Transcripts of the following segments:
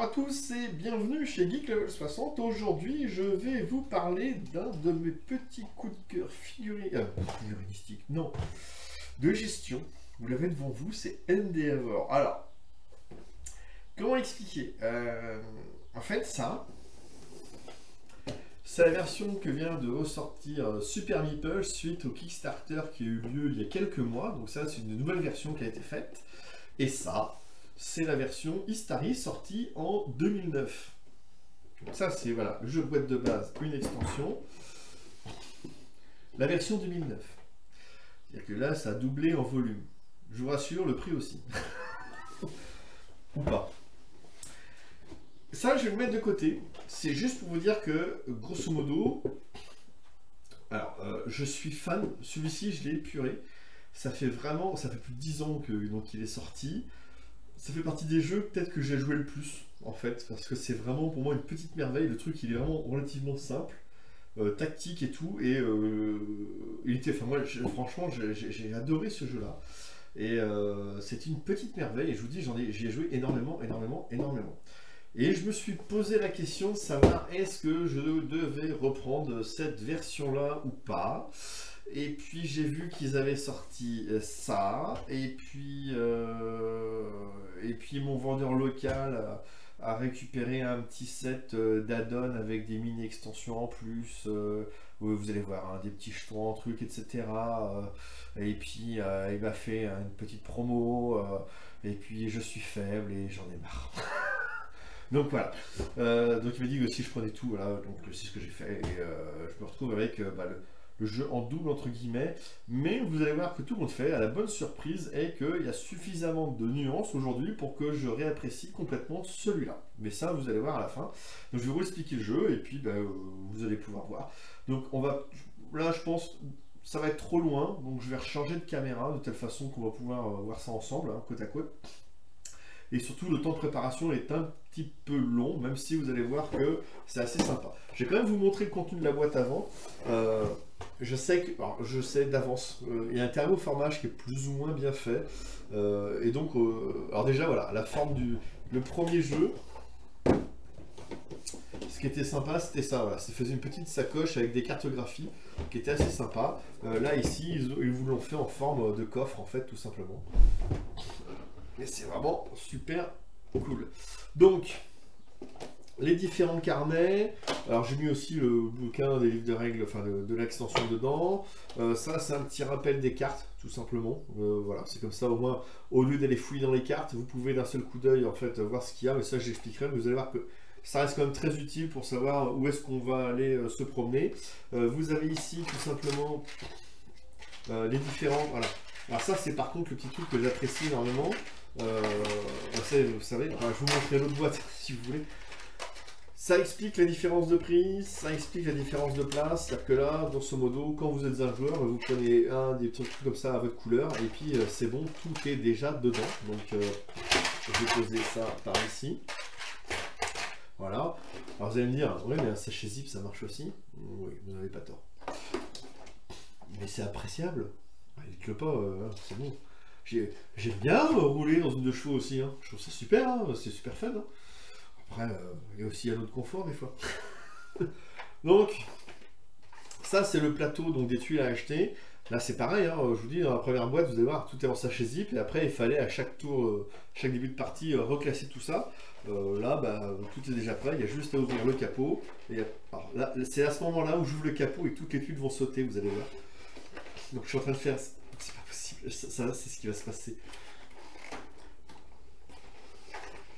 à tous et bienvenue chez Geek Level 60. Aujourd'hui, je vais vous parler d'un de mes petits coups de cœur figurinistiques, non, de gestion. Vous l'avez devant vous, c'est Endeavor. Alors, comment expliquer en fait, ça, c'est la version que vient de ressortir Super Meeple suite au Kickstarter qui a eu lieu il y a quelques mois. Donc ça, c'est une nouvelle version qui a été faite. Et ça, c'est la version Istari sortie en 2009. Donc ça, c'est voilà, le jeu de boîte de base, une extension. La version 2009. C'est-à-dire que là, ça a doublé en volume. Je vous rassure, le prix aussi. Ou pas. Ça, je vais le mettre de côté. C'est juste pour vous dire que, grosso modo, alors, je suis fan. Celui-ci, je l'ai épuré. Ça fait plus de 10 ans que donc il est sorti. Ça fait partie des jeux peut-être que j'ai joué le plus, en fait, parce que c'est vraiment pour moi une petite merveille. Le truc, il est vraiment relativement simple, tactique et tout, et il était, enfin moi, franchement, j'ai adoré ce jeu-là. Et c'est une petite merveille, et je vous dis, j'y ai joué énormément. Et je me suis posé la question de savoir est-ce que je devais reprendre cette version-là ou pas. Et puis j'ai vu qu'ils avaient sorti ça, et puis mon vendeur local a récupéré un petit set d'add-on avec des mini-extensions en plus, où vous allez voir hein, des petits jetons en trucs, etc. Et puis il m'a fait une petite promo, et puis je suis faible et j'en ai marre. Donc voilà, donc il m'a dit que si je prenais tout, voilà, donc c'est ce que j'ai fait, et je me retrouve avec le jeu en double entre guillemets, mais vous allez voir que tout compte fait, à la bonne surprise est qu'il y a suffisamment de nuances aujourd'hui pour que je réapprécie complètement celui-là. Mais ça, vous allez voir à la fin. Donc je vais vous expliquer le jeu et puis vous allez pouvoir voir. Donc on va, là je pense, ça va être trop loin, donc je vais changer de caméra de telle façon qu'on va pouvoir voir ça ensemble, hein, côte à côte. Et surtout, le temps de préparation est un petit peu long, même si vous allez voir que c'est assez sympa. Je vais quand même vous montrer le contenu de la boîte avant. Je sais d'avance, il y a un thermoformage qui est plus ou moins bien fait. Et donc, alors déjà, voilà, la forme le premier jeu. Ce qui était sympa, c'était ça, voilà, ça faisait une petite sacoche avec des cartographies qui était assez sympa. Là, ici, ils vous l'ont fait en forme de coffre, en fait, tout simplement. Et c'est vraiment super cool. Donc, les différents carnets. Alors, j'ai mis aussi le bouquin des livres de règles, enfin de l'extension dedans. Ça, c'est un petit rappel des cartes, tout simplement. Voilà, c'est comme ça, au moins, au lieu d'aller fouiller dans les cartes, vous pouvez d'un seul coup d'œil, en fait, voir ce qu'il y a. Mais ça, j'expliquerai. Mais vous allez voir que ça reste quand même très utile pour savoir où est-ce qu'on va aller se promener. Vous avez ici, tout simplement, les différents... Voilà. Alors ça, c'est par contre le petit truc que j'apprécie énormément. Vous savez, je vais vous montrer l'autre boîte si vous voulez. Ça explique la différence de prix, ça explique la différence de place. C'est-à-dire que là, grosso modo, quand vous êtes un joueur, vous prenez des trucs comme ça à votre couleur, et puis c'est bon, tout est déjà dedans. Donc je vais poser ça par ici. Voilà. Alors vous allez me dire, ouais, mais un sachet zip ça marche aussi. Oui, vous n'avez pas tort. Mais c'est appréciable. Dites-le pas, c'est bon. J'ai bien roulé dans une de chevaux aussi, hein. Je trouve ça super, hein. C'est super fun. Hein. Après, il y a aussi un autre confort des fois. Donc, ça c'est le plateau donc, des tuiles à acheter. Là c'est pareil, hein. Je vous dis, dans la première boîte, vous allez voir, tout est en sachet zip. Et après, il fallait à chaque tour, chaque début de partie, reclasser tout ça. Là, tout est déjà prêt, il y a juste à ouvrir le capot. Alors, là, c'est à ce moment-là où j'ouvre le capot et toutes les tuiles vont sauter, vous allez voir. Donc je suis en train de faire... C'est pas possible, ça c'est ce qui va se passer.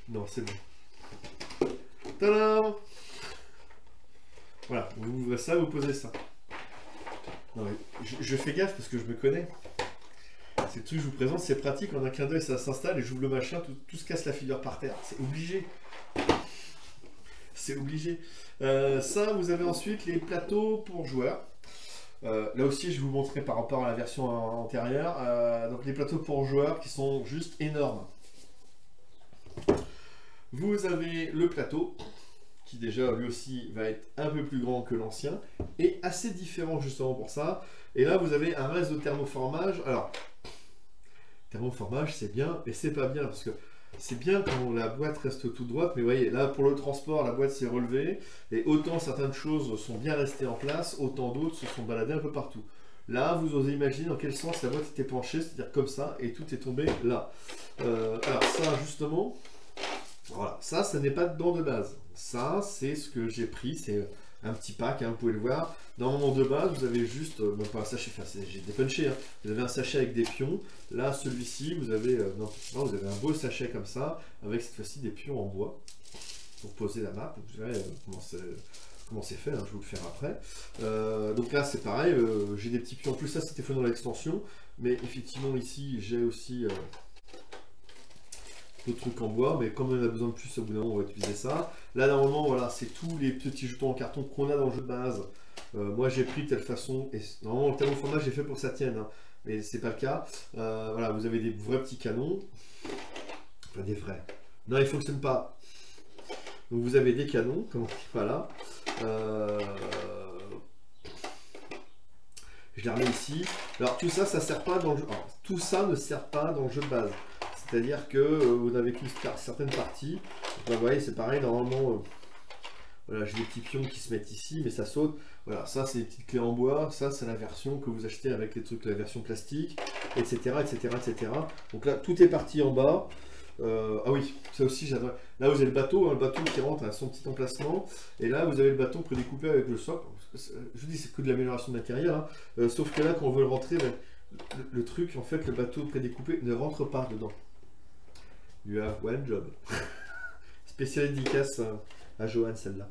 Non, c'est bon. Tadam! Voilà, vous ouvrez ça, vous posez ça. Non mais je fais gaffe parce que je me connais. C'est le truc que je vous présente, c'est pratique, en un clin d'œil ça s'installe et j'ouvre le machin, tout se casse la figure par terre. C'est obligé. C'est obligé. Ça, vous avez ensuite les plateaux pour joueurs. Là aussi, je vais vous montrer par rapport à la version antérieure. Donc les plateaux pour joueurs qui sont juste énormes. Vous avez le plateau qui déjà lui aussi va être un peu plus grand que l'ancien et assez différent justement pour ça. Et là, vous avez un reste de thermoformage. Alors, thermoformage, c'est bien et c'est pas bien parce que c'est bien quand la boîte reste toute droite, mais vous voyez, là pour le transport, la boîte s'est relevée, et autant certaines choses sont bien restées en place, autant d'autres se sont baladées un peu partout. Là, vous osez imaginer dans quel sens la boîte était penchée, c'est-à-dire comme ça, et tout est tombé là. Alors ça, justement, voilà, ça n'est pas dedans de base. Ça, c'est ce que j'ai pris, c'est un petit pack, hein, vous pouvez le voir. Normalement de base, vous avez juste, bon, pas un sachet, enfin, j'ai dépunché, hein. Vous avez un sachet avec des pions. Là, celui-ci, vous avez, non, vous avez un beau sachet comme ça, avec cette fois-ci des pions en bois, pour poser la map. Vous verrez comment c'est fait, hein, je vais vous le faire après. Donc là, c'est pareil, j'ai des petits pions. En plus, ça, c'était fait dans l'extension, mais effectivement, ici, j'ai aussi d'autres trucs en bois, mais comme on en a besoin de plus, au bout d'un moment, on va utiliser ça. Là, normalement, voilà, c'est tous les petits jetons en carton qu'on a dans le jeu de base. Moi, j'ai pris de telle façon, et normalement, le tableau format, j'ai fait pour que ça tienne, hein, mais c'est pas le cas. Voilà, vous avez des vrais petits canons. Enfin, des vrais. Non, ils fonctionnent pas. Donc, vous avez des canons, comme voilà. Je les remets ici. Alors, tout ça, ça sert pas dans le jeu. Alors, tout ça ne sert pas dans le jeu de base. C'est-à-dire que vous n'avez qu'une certaine partie. Là, vous voyez, c'est pareil, normalement, voilà, j'ai des petits pions qui se mettent ici, mais ça saute. Voilà, ça, c'est des petites clés en bois. Ça, c'est la version que vous achetez avec les trucs, la version plastique, etc., etc., etc. Donc là, tout est parti en bas. Ah oui, ça aussi, j'adore. Là, vous avez le bateau, hein, le bateau qui rentre à son petit emplacement. Et là, vous avez le bateau prédécoupé avec le socle. Je vous dis, c'est que de l'amélioration de matériel. Hein. Sauf que là, quand on veut le rentrer, ben, le truc, en fait, le bateau prédécoupé ne rentre pas dedans. You have one job. Spécial dédicace à Johan, celle-là.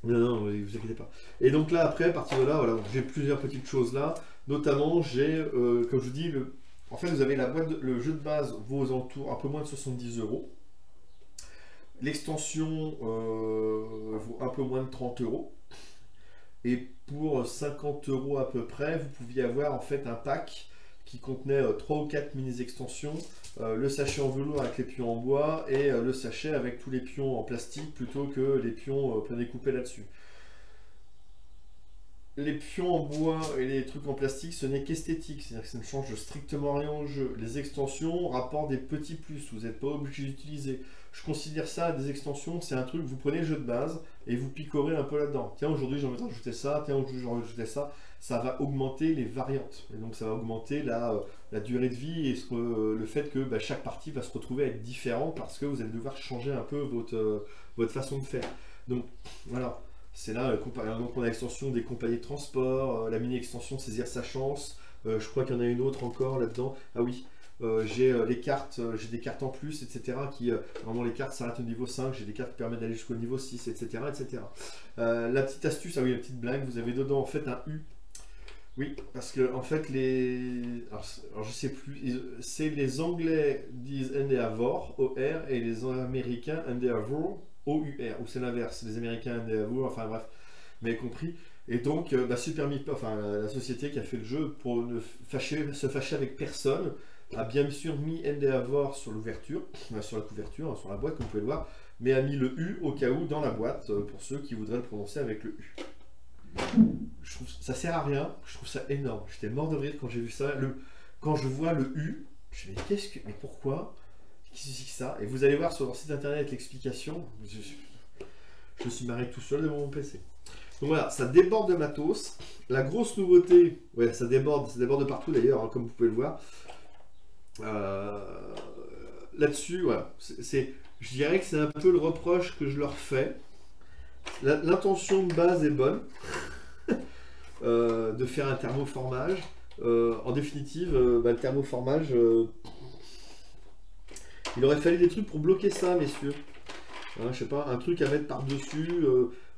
Non, vous inquiétez pas. Et donc là, après, à partir de là, voilà, j'ai plusieurs petites choses là. Notamment, j'ai, comme je vous dis, en fait, vous avez la boîte, le jeu de base vaut aux alentours un peu moins de 70 €. L'extension vaut un peu moins de 30 €. Et pour 50 € à peu près, vous pouviez avoir en fait un pack qui contenait 3 ou 4 mini-extensions, le sachet en velours avec les pions en bois et le sachet avec tous les pions en plastique plutôt que les pions prédécoupés là-dessus. Les pions en bois et les trucs en plastique, ce n'est qu'esthétique, c'est-à-dire que ça ne change strictement rien au jeu. Les extensions rapportent des petits plus, vous n'êtes pas obligé d'utiliser. Je considère ça des extensions, c'est un truc, vous prenez le jeu de base et vous picorez un peu là-dedans. Tiens, aujourd'hui j'ai envie de rajouter ça, tiens, aujourd'hui j'ai envie de rajouter ça. Ça va augmenter les variantes. Et donc ça va augmenter la durée de vie et le fait que bah, chaque partie va se retrouver à être différente parce que vous allez devoir changer un peu votre façon de faire. Donc voilà. C'est là, donc on a l'extension des compagnies de transport, la mini-extension saisir sa chance, je crois qu'il y en a une autre encore là-dedans. Ah oui, j'ai les cartes, j'ai des cartes en plus, etc. qui, normalement les cartes s'arrêtent au niveau 5, j'ai des cartes qui permettent d'aller jusqu'au niveau 6, etc. etc. La petite astuce, ah oui, la petite blague, vous avez dedans en fait un U. Oui, parce que en fait alors je sais plus, c'est les Anglais disent Endeavour, O-R, et les Américains Endeavour, O-U-R, ou c'est l'inverse, les Américains Endeavour, enfin bref, mais compris. Et donc, Super Meeple, enfin la société qui a fait le jeu, pour ne se fâcher avec personne, a bien sûr mis Endeavour sur l'ouverture, sur la couverture, sur la boîte, comme vous pouvez le voir, mais a mis le U au cas où dans la boîte, pour ceux qui voudraient le prononcer avec le U. Je trouve ça sert à rien, je trouve ça énorme. J'étais mort de rire quand j'ai vu ça. Quand je vois le U, je me dis mais pourquoi? Qu'est-ce que c'est que ça? Et vous allez voir sur leur site internet l'explication. Je me suis marré tout seul devant mon PC. Donc voilà, ça déborde de matos. La grosse nouveauté, ouais, ça déborde de partout d'ailleurs, hein, comme vous pouvez le voir. Là-dessus, voilà, je dirais que c'est un peu le reproche que je leur fais. L'intention de base est bonne, de faire un thermoformage. En définitive, le thermoformage, il aurait fallu des trucs pour bloquer ça, messieurs. Hein, je sais pas, un truc à mettre par-dessus.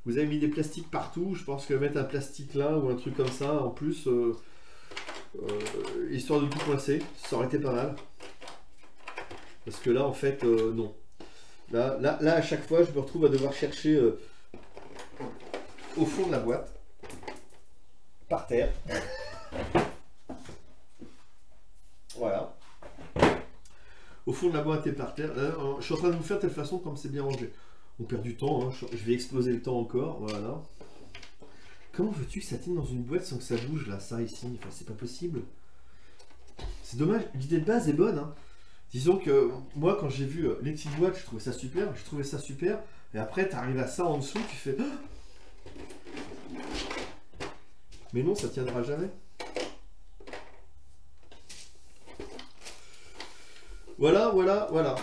Vous avez mis des plastiques partout. Je pense que mettre un plastique là ou un truc comme ça, en plus, histoire de tout coincer, ça aurait été pas mal. Parce que là, en fait, non. Là, à chaque fois, je me retrouve à devoir chercher au fond de la boîte, par terre. Voilà. Au fond de la boîte et par terre. Je suis en train de vous faire de telle façon comme c'est bien rangé. On perd du temps, hein. Je vais exploser le temps encore. Voilà. Comment veux-tu que ça tienne dans une boîte sans que ça bouge là, ça ici? Enfin, c'est pas possible. C'est dommage. L'idée de base est bonne, hein. Disons que moi, quand j'ai vu les petites boîtes, je trouvais ça super, et après, tu arrives à ça en dessous, tu fais... Mais non, ça tiendra jamais. Voilà, voilà, voilà.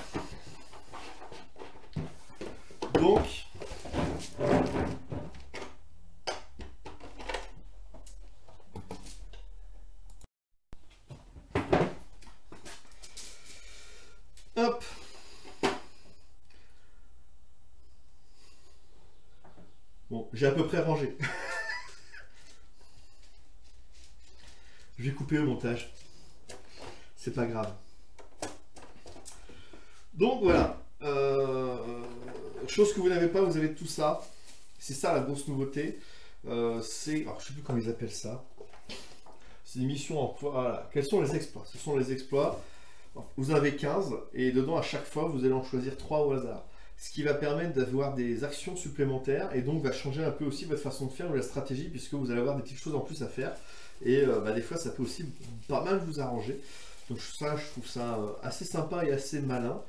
Donc... Hop. Bon, j'ai à peu près rangé. Je vais couper au montage. C'est pas grave. Donc voilà. Chose que vous n'avez pas, vous avez tout ça. C'est ça la grosse nouveauté. C'est... Alors je sais plus comment ils appellent ça. C'est une mission en... Voilà. Quels sont les exploits? Ce sont les exploits. Vous en avez 15 et dedans à chaque fois vous allez en choisir 3 au hasard. Ce qui va permettre d'avoir des actions supplémentaires et donc va changer un peu aussi votre façon de faire ou la stratégie puisque vous allez avoir des petites choses en plus à faire. Et des fois ça peut aussi pas mal vous arranger. Donc ça je trouve ça assez sympa et assez malin.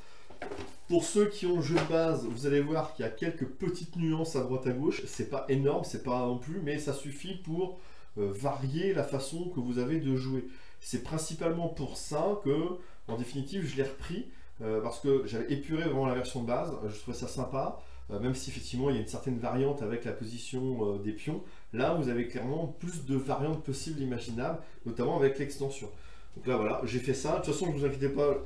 Pour ceux qui ont le jeu de base, vous allez voir qu'il y a quelques petites nuances à droite à gauche. C'est pas énorme, c'est pas non plus, mais ça suffit pour varier la façon que vous avez de jouer. C'est principalement pour ça que, en définitive, je l'ai repris parce que j'avais épuré vraiment la version de base. Je trouvais ça sympa, même si effectivement il y a une certaine variante avec la position des pions. Là, vous avez clairement plus de variantes possibles imaginables, notamment avec l'extension. Donc là, voilà, j'ai fait ça. De toute façon, ne vous inquiétez pas.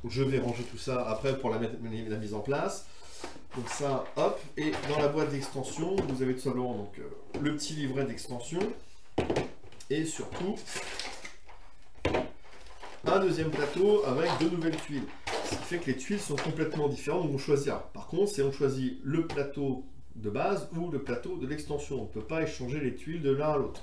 Je vais ranger tout ça après pour la mise en place. Donc ça, hop, et dans la boîte d'extension, vous avez tout simplement donc, le petit livret d'extension et surtout un deuxième plateau avec 2 nouvelles tuiles. Ce qui fait que les tuiles sont complètement différentes, donc on choisira. Par contre, c'est on choisit le plateau de base ou le plateau de l'extension. On ne peut pas échanger les tuiles de l'un à l'autre.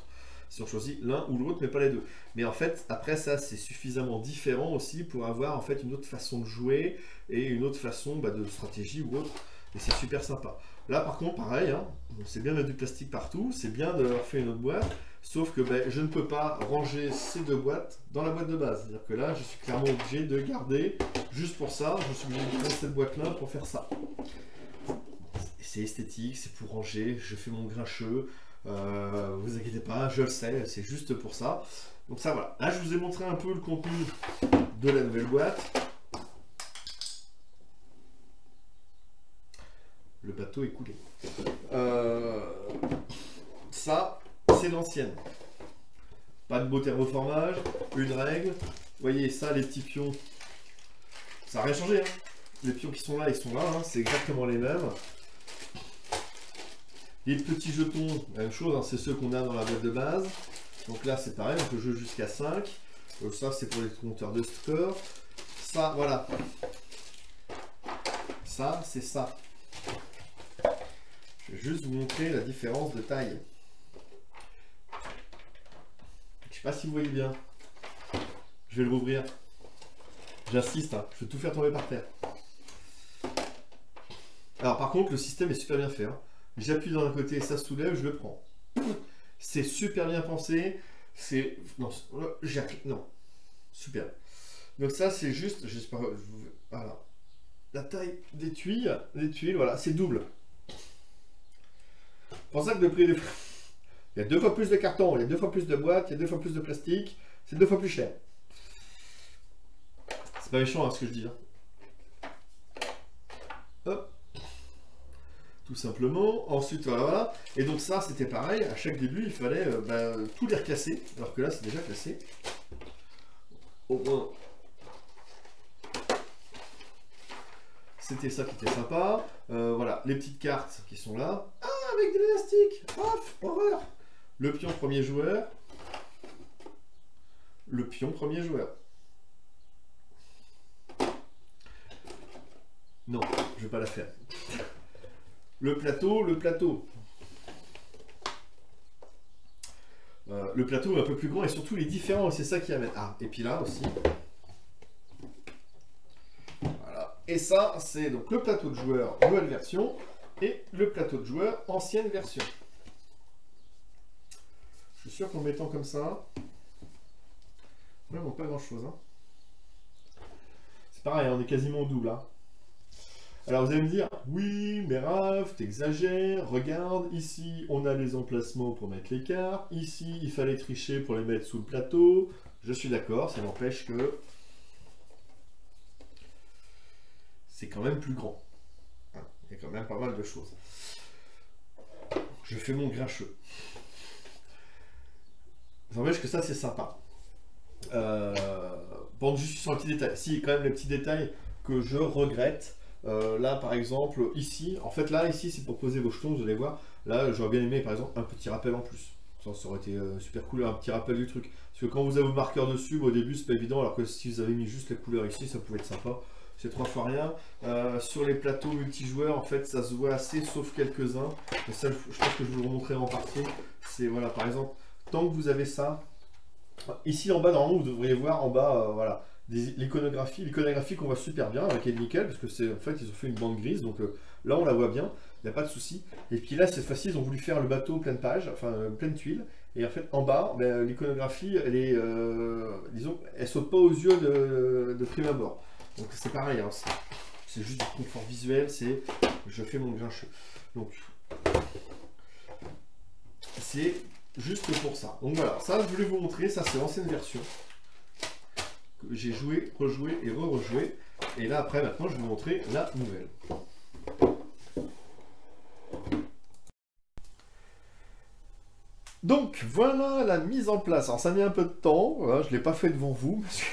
Si on choisit l'un ou l'autre, mais pas les deux. Mais en fait, après ça, c'est suffisamment différent aussi pour avoir en fait une autre façon de jouer et une autre façon de stratégie ou autre. Et c'est super sympa. Là, par contre, pareil, hein, c'est bien de mettre du plastique partout, c'est bien de leur faire une autre boîte, sauf que je ne peux pas ranger ces 2 boîtes dans la boîte de base. C'est-à-dire que là, je suis clairement obligé de garder, juste pour ça, je suis obligé de prendre cette boîte-là pour faire ça. C'est esthétique, c'est pour ranger, je fais mon grincheux. Vous inquiétez pas, je le sais, c'est juste pour ça. Donc ça voilà. Là je vous ai montré un peu le contenu de la nouvelle boîte. Le bateau est coulé. Ça, c'est l'ancienne. Pas de beau thermoformage, une règle. Vous voyez ça, les petits pions. Ça n'a rien changé. Hein. Les pions qui sont là, ils sont là. Hein. C'est exactement les mêmes. Les petits jetons, la même chose, hein, c'est ceux qu'on a dans la boîte de base. Donc là, c'est pareil, on peut jouer jusqu'à 5. Ça, c'est pour les compteurs de score. Ça, voilà. Ça, c'est ça. Je vais juste vous montrer la différence de taille. Je sais pas si vous voyez bien. Je vais le rouvrir. J'insiste, hein, je vais tout faire tomber par terre. Alors par contre, le système est super bien fait. Hein. J'appuie dans un côté, ça se soulève, je le prends. C'est super bien pensé. C'est... Non, non. Super. Donc ça, c'est juste... J'espère... Voilà. La taille des tuiles, voilà, c'est double. C'est pour ça que le prix du... Il y a 2 fois plus de carton, il y a 2 fois plus de boîtes, il y a 2 fois plus de plastique. C'est 2 fois plus cher. C'est pas méchant, hein, ce que je dis. Hein. Hop. Tout simplement. Ensuite, voilà. Et donc ça, c'était pareil. À chaque début, il fallait tout les recasser. Alors que là, c'est déjà cassé. Au moins, c'était ça qui était sympa. Voilà, les petites cartes qui sont là. Ah, avec de l'élastique. Ouf, horreur. Le pion premier joueur. Le pion premier joueur. Non, je vais pas la faire. Le plateau, le plateau. Le plateau est un peu plus grand et surtout il est différent, c'est ça qui amène. Ah, et puis là aussi. Voilà. Et ça, c'est donc le plateau de joueur nouvelle version et le plateau de joueur ancienne version. Je suis sûr qu'en mettant comme ça, vraiment pas grand chose. Hein. C'est pareil, on est quasiment au double. Hein. Alors vous allez me dire, oui, mais Raph, t'exagères, regarde, ici on a les emplacements pour mettre les cartes, ici il fallait tricher pour les mettre sous le plateau. Je suis d'accord, ça n'empêche que c'est quand même plus grand. Il y a quand même pas mal de choses. Je fais mon grincheux. Ça n'empêche que ça c'est sympa. Bon, juste sur un petit détail. Si, quand même les petits détails que je regrette. Là par exemple, ici, en fait là, ici c'est pour poser vos jetons, vous allez voir. Là j'aurais bien aimé par exemple un petit rappel en plus. Ça aurait été super cool, un petit rappel du truc. Parce que quand vous avez vos marqueurs dessus, au début c'est pas évident, alors que si vous avez mis juste les couleurs ici, ça pouvait être sympa. C'est 3 fois rien. Sur les plateaux multijoueurs, en fait, ça se voit assez, sauf quelques-uns. Et ça, je pense que je vous le remontrerai en partie. C'est, voilà, par exemple, tant que vous avez ça, ici en bas, normalement, vous devriez voir en bas, voilà, l'iconographie. L'iconographie qu'on voit super bien avec Ed Nickel, parce que c'est, en fait, ils ont fait une bande grise, donc là, on la voit bien, il n'y a pas de souci. Et puis là, cette fois-ci, ils ont voulu faire le bateau pleine page, enfin, pleine tuile. Et en fait, en bas, ben, l'iconographie, elle est, disons, elle saute pas aux yeux de prime abord. Donc c'est pareil, hein, c'est juste du confort visuel, c'est je fais mon grincheux. Donc c'est juste pour ça. Donc voilà, ça je voulais vous montrer, ça c'est l'ancienne version que j'ai joué, rejoué et re-rejoué. Et là après maintenant je vais vous montrer la nouvelle. Donc voilà la mise en place. Alors ça a mis un peu de temps, hein, je ne l'ai pas fait devant vous. Parce que...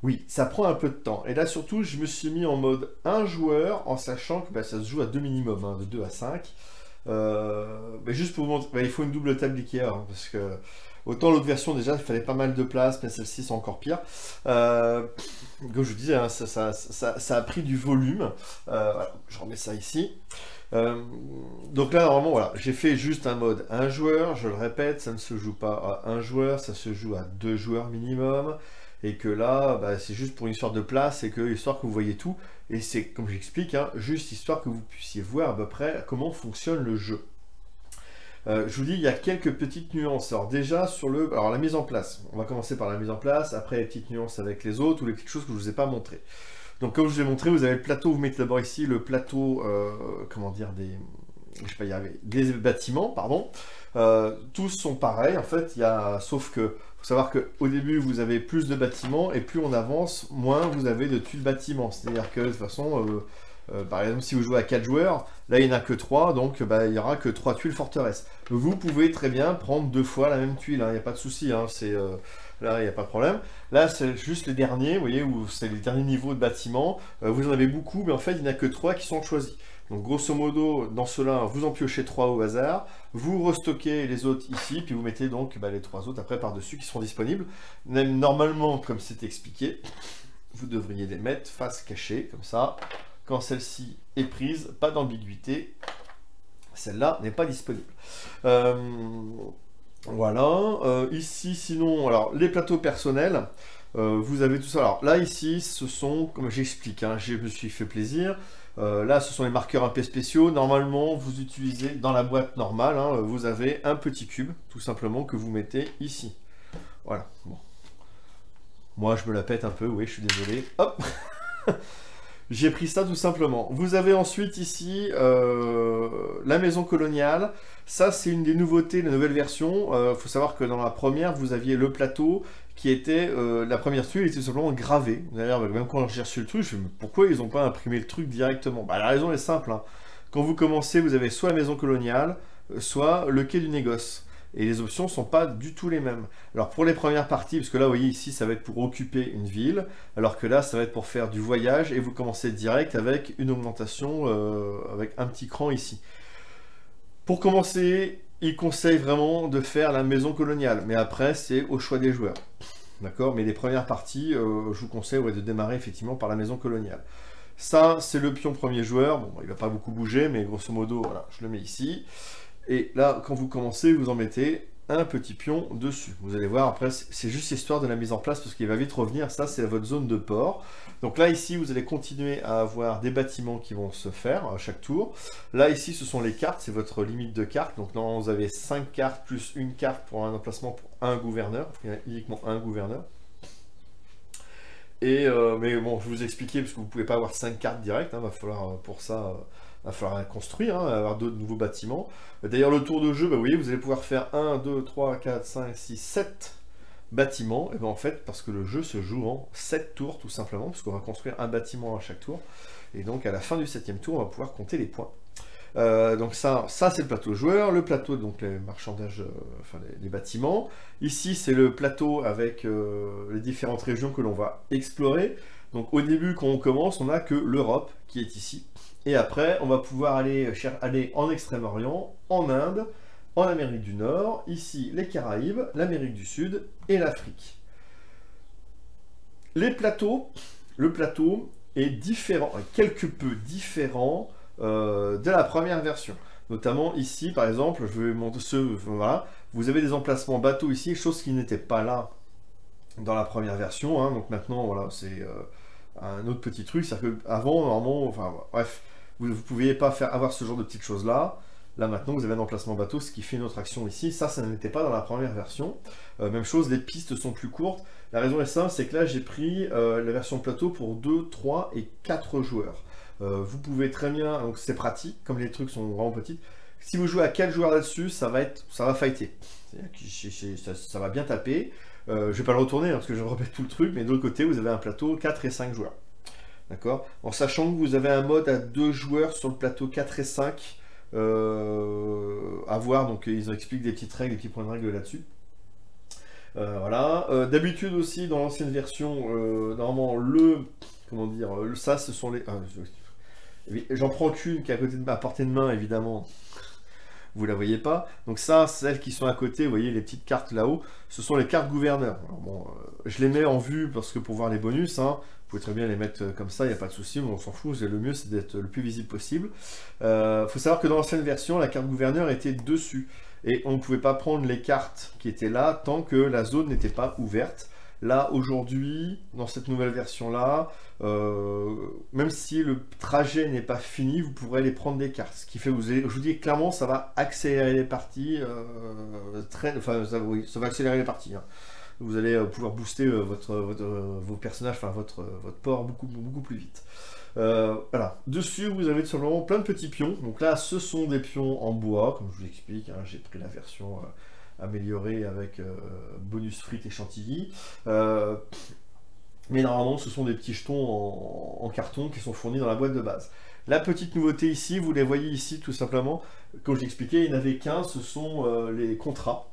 Oui, ça prend un peu de temps. Et là, surtout, je me suis mis en mode 1 joueur, en sachant que bah, ça se joue à 2 minimum, hein, de 2 à 5. Mais juste pour vous montrer, bah, il faut une double table Ikea, hein, parce que autant l'autre version, déjà, il fallait pas mal de place, mais celle-ci, c'est encore pire. Comme je vous disais, hein, ça a pris du volume. Voilà, je remets ça ici. Donc là, normalement, voilà, j'ai fait juste un mode 1 joueur. Je le répète, ça ne se joue pas à 1 joueur, ça se joue à 2 joueurs minimum. Et que là, bah, c'est juste pour une histoire de place et que histoire que vous voyez tout. Et c'est, comme j'explique, hein, juste histoire que vous puissiez voir à peu près comment fonctionne le jeu. Je vous dis, il y a quelques petites nuances. Alors déjà, alors la mise en place. On va commencer par la mise en place, après les petites nuances avec les autres ou les petites choses que je ne vous ai pas montrées. Donc comme je vous ai montré, vous avez le plateau, vous mettez d'abord ici le plateau, comment dire, je sais pas y arriver, des bâtiments, pardon. Tous sont pareils, en fait, sauf que faut savoir qu'au début, vous avez plus de bâtiments, et plus on avance, moins vous avez de tuiles bâtiments. C'est-à-dire que, de toute façon, par exemple, si vous jouez à 4 joueurs, là, il n'y en a que 3, donc bah, il n'y aura que 3 tuiles forteresse. Vous pouvez très bien prendre 2 fois la même tuile, il n'y a pas de souci, hein, là, il n'y a pas de problème. Là, c'est juste les derniers, vous voyez, où c'est les derniers niveaux de bâtiments. Vous en avez beaucoup, mais en fait, il n'y en a que 3 qui sont choisis. Donc grosso modo, dans ceux-là, vous en piochez 3 au hasard, vous restockez les autres ici, puis vous mettez donc les 3 autres après par-dessus qui seront disponibles. Normalement, comme c'est expliqué, vous devriez les mettre face cachée, comme ça. Quand celle-ci est prise, pas d'ambiguïté, celle-là n'est pas disponible. Voilà, ici sinon, alors les plateaux personnels, vous avez tout ça. Alors là ici, ce sont, comme j'explique, hein, je me suis fait plaisir. Là, ce sont les marqueurs un peu spéciaux. Normalement, vous utilisez dans la boîte normale, hein, vous avez un petit cube, tout simplement, que vous mettez ici. Voilà. Bon. Moi, je me la pète un peu, oui, je suis désolé. Hop. J'ai pris ça tout simplement. Vous avez ensuite ici la maison coloniale. Ça, c'est une des nouveautés de la nouvelle version. Faut savoir que dans la première, vous aviez le plateau qui était... la première tuile était tout simplement gravée. D'ailleurs, même quand j'ai reçu le truc, je me dis, pourquoi ils n'ont pas imprimé le truc directement? Bah, la raison est simple. Hein. Quand vous commencez, vous avez soit la maison coloniale, soit le quai du négoce. Et les options ne sont pas du tout les mêmes. Alors pour les premières parties, parce que là vous voyez ici ça va être pour occuper une ville, alors que là ça va être pour faire du voyage, et vous commencez direct avec une augmentation, avec un petit cran ici. Pour commencer, il conseille vraiment de faire la maison coloniale, mais après c'est au choix des joueurs. D'accord? Mais les premières parties, je vous conseille de démarrer effectivement par la maison coloniale. Ça c'est le pion premier joueur, bon il ne va pas beaucoup bouger, mais grosso modo, voilà, je le mets ici. Et là, quand vous commencez, vous en mettez un petit pion dessus. Vous allez voir, après, c'est juste l'histoire de la mise en place, parce qu'il va vite revenir. Ça, c'est votre zone de port. Donc là, ici, vous allez continuer à avoir des bâtiments qui vont se faire à chaque tour. Là, ici, ce sont les cartes. C'est votre limite de cartes. Donc normalement, vous avez 5 cartes plus une carte pour un emplacement pour un gouverneur. Il y a uniquement un gouverneur. Mais bon, je vais vous expliquer, parce que vous pouvez pas avoir 5 cartes directes, va falloir pour ça, va falloir construire, avoir d'autres nouveaux bâtiments. D'ailleurs, le tour de jeu, vous voyez, vous allez pouvoir faire 1, 2, 3, 4, 5, 6, 7 bâtiments, et en fait, parce que le jeu se joue en 7 tours, tout simplement, parce qu'on va construire un bâtiment à chaque tour, et donc à la fin du 7e tour, on va pouvoir compter les points. Donc ça c'est le plateau joueur, le plateau, donc les marchandages, enfin les bâtiments. Ici c'est le plateau avec les différentes régions que l'on va explorer. Donc au début quand on commence, on n'a que l'Europe qui est ici. Et après on va pouvoir aller en Extrême-Orient, en Inde, en Amérique du Nord, ici les Caraïbes, l'Amérique du Sud et l'Afrique. Le plateau est différent, quelque peu différent de la première version. Notamment ici, par exemple, je vais montrer voilà, vous avez des emplacements bateaux ici, chose qui n'était pas là dans la première version. Donc maintenant, voilà, c'est un autre petit truc. C'est-à-dire qu'avant, normalement, enfin bref, vous ne pouviez pas avoir ce genre de petites choses-là. Là maintenant, vous avez un emplacement bateau, ce qui fait notre action ici. Ça n'était pas dans la première version. Même chose, les pistes sont plus courtes. La raison est simple, c'est que là, j'ai pris la version plateau pour 2, 3 et 4 joueurs. Vous pouvez très bien, donc c'est pratique, comme les trucs sont vraiment petits. Si vous jouez à 4 joueurs là-dessus, ça va fighter. Ça va bien taper. Je vais pas le retourner parce que je répète tout le truc, mais de l'autre côté, vous avez un plateau 4 et 5 joueurs. D'accord? En sachant que vous avez un mode à 2 joueurs sur le plateau 4 et 5, à voir, donc ils expliquent des petites règles, des petits points de règle là-dessus. Voilà. D'habitude aussi, dans l'ancienne version, normalement, comment dire, ça, ce sont les... J'en prends qu'une qui est à portée de main, évidemment. Vous la voyez pas. Donc ça, celles qui sont à côté, vous voyez les petites cartes là-haut, ce sont les cartes gouverneurs. Alors bon, je les mets en vue parce que pour voir les bonus, vous pouvez très bien les mettre comme ça, il n'y a pas de souci, on s'en fout. Le mieux, c'est d'être le plus visible possible. Faut savoir que dans l'ancienne version, la carte gouverneur était dessus. Et on ne pouvait pas prendre les cartes qui étaient là tant que la zone n'était pas ouverte. Là, aujourd'hui, dans cette nouvelle version-là, même si le trajet n'est pas fini, vous pourrez aller prendre des cartes. Ce qui fait, je vous dis clairement, ça va accélérer les parties. Ça va accélérer les parties. Vous allez pouvoir booster vos personnages, enfin votre port beaucoup plus vite. Voilà. Dessus, vous avez tout simplement plein de petits pions. Donc là, ce sont des pions en bois, comme je vous l'explique. J'ai pris la version améliorée avec bonus frites et chantilly. Mais normalement, ce sont des petits jetons en carton qui sont fournis dans la boîte de base. La petite nouveauté ici, vous les voyez ici tout simplement. Comme je l'expliquais, il n'y en avait qu'un, ce sont les contrats.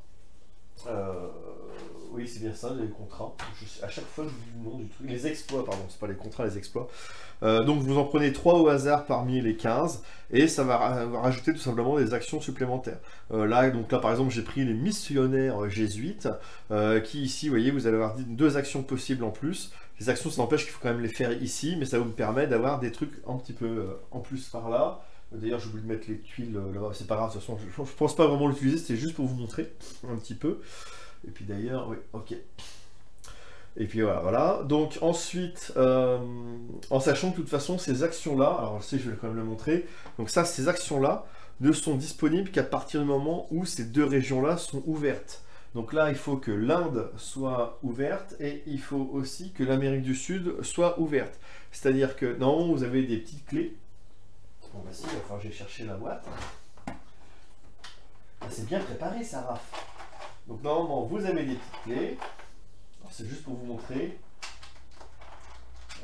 Oui, c'est bien ça, les contrats. À chaque fois, je vous dis le nom du truc. Les exploits, pardon, c'est pas les contrats, les exploits. Donc, vous en prenez 3 au hasard parmi les 15, et ça va rajouter tout simplement des actions supplémentaires. Là, par exemple, j'ai pris les missionnaires jésuites, qui ici, vous voyez, vous allez avoir 2 actions possibles en plus. Les actions, ça n'empêche qu'il faut quand même les faire ici, mais ça vous permet d'avoir des trucs un petit peu en plus par là. D'ailleurs, j'ai oublié de mettre les tuiles là-bas, c'est pas grave, de toute façon, je pense pas vraiment l'utiliser, c'était juste pour vous montrer un petit peu. Et puis d'ailleurs, oui, ok. Et puis voilà. Donc ensuite, en sachant que de toute façon, ces actions-là, alors je vais quand même le montrer, donc ça, ces actions-là ne sont disponibles qu'à partir du moment où ces 2 régions-là sont ouvertes. Donc là, il faut que l'Inde soit ouverte et il faut aussi que l'Amérique du Sud soit ouverte. C'est-à-dire que normalement, vous avez des petites clés. Bon, bah si, enfin, j'ai cherché la boîte. C'est bien préparé, ça, Raph. Donc normalement, vous avez des petites clés. C'est juste pour vous montrer.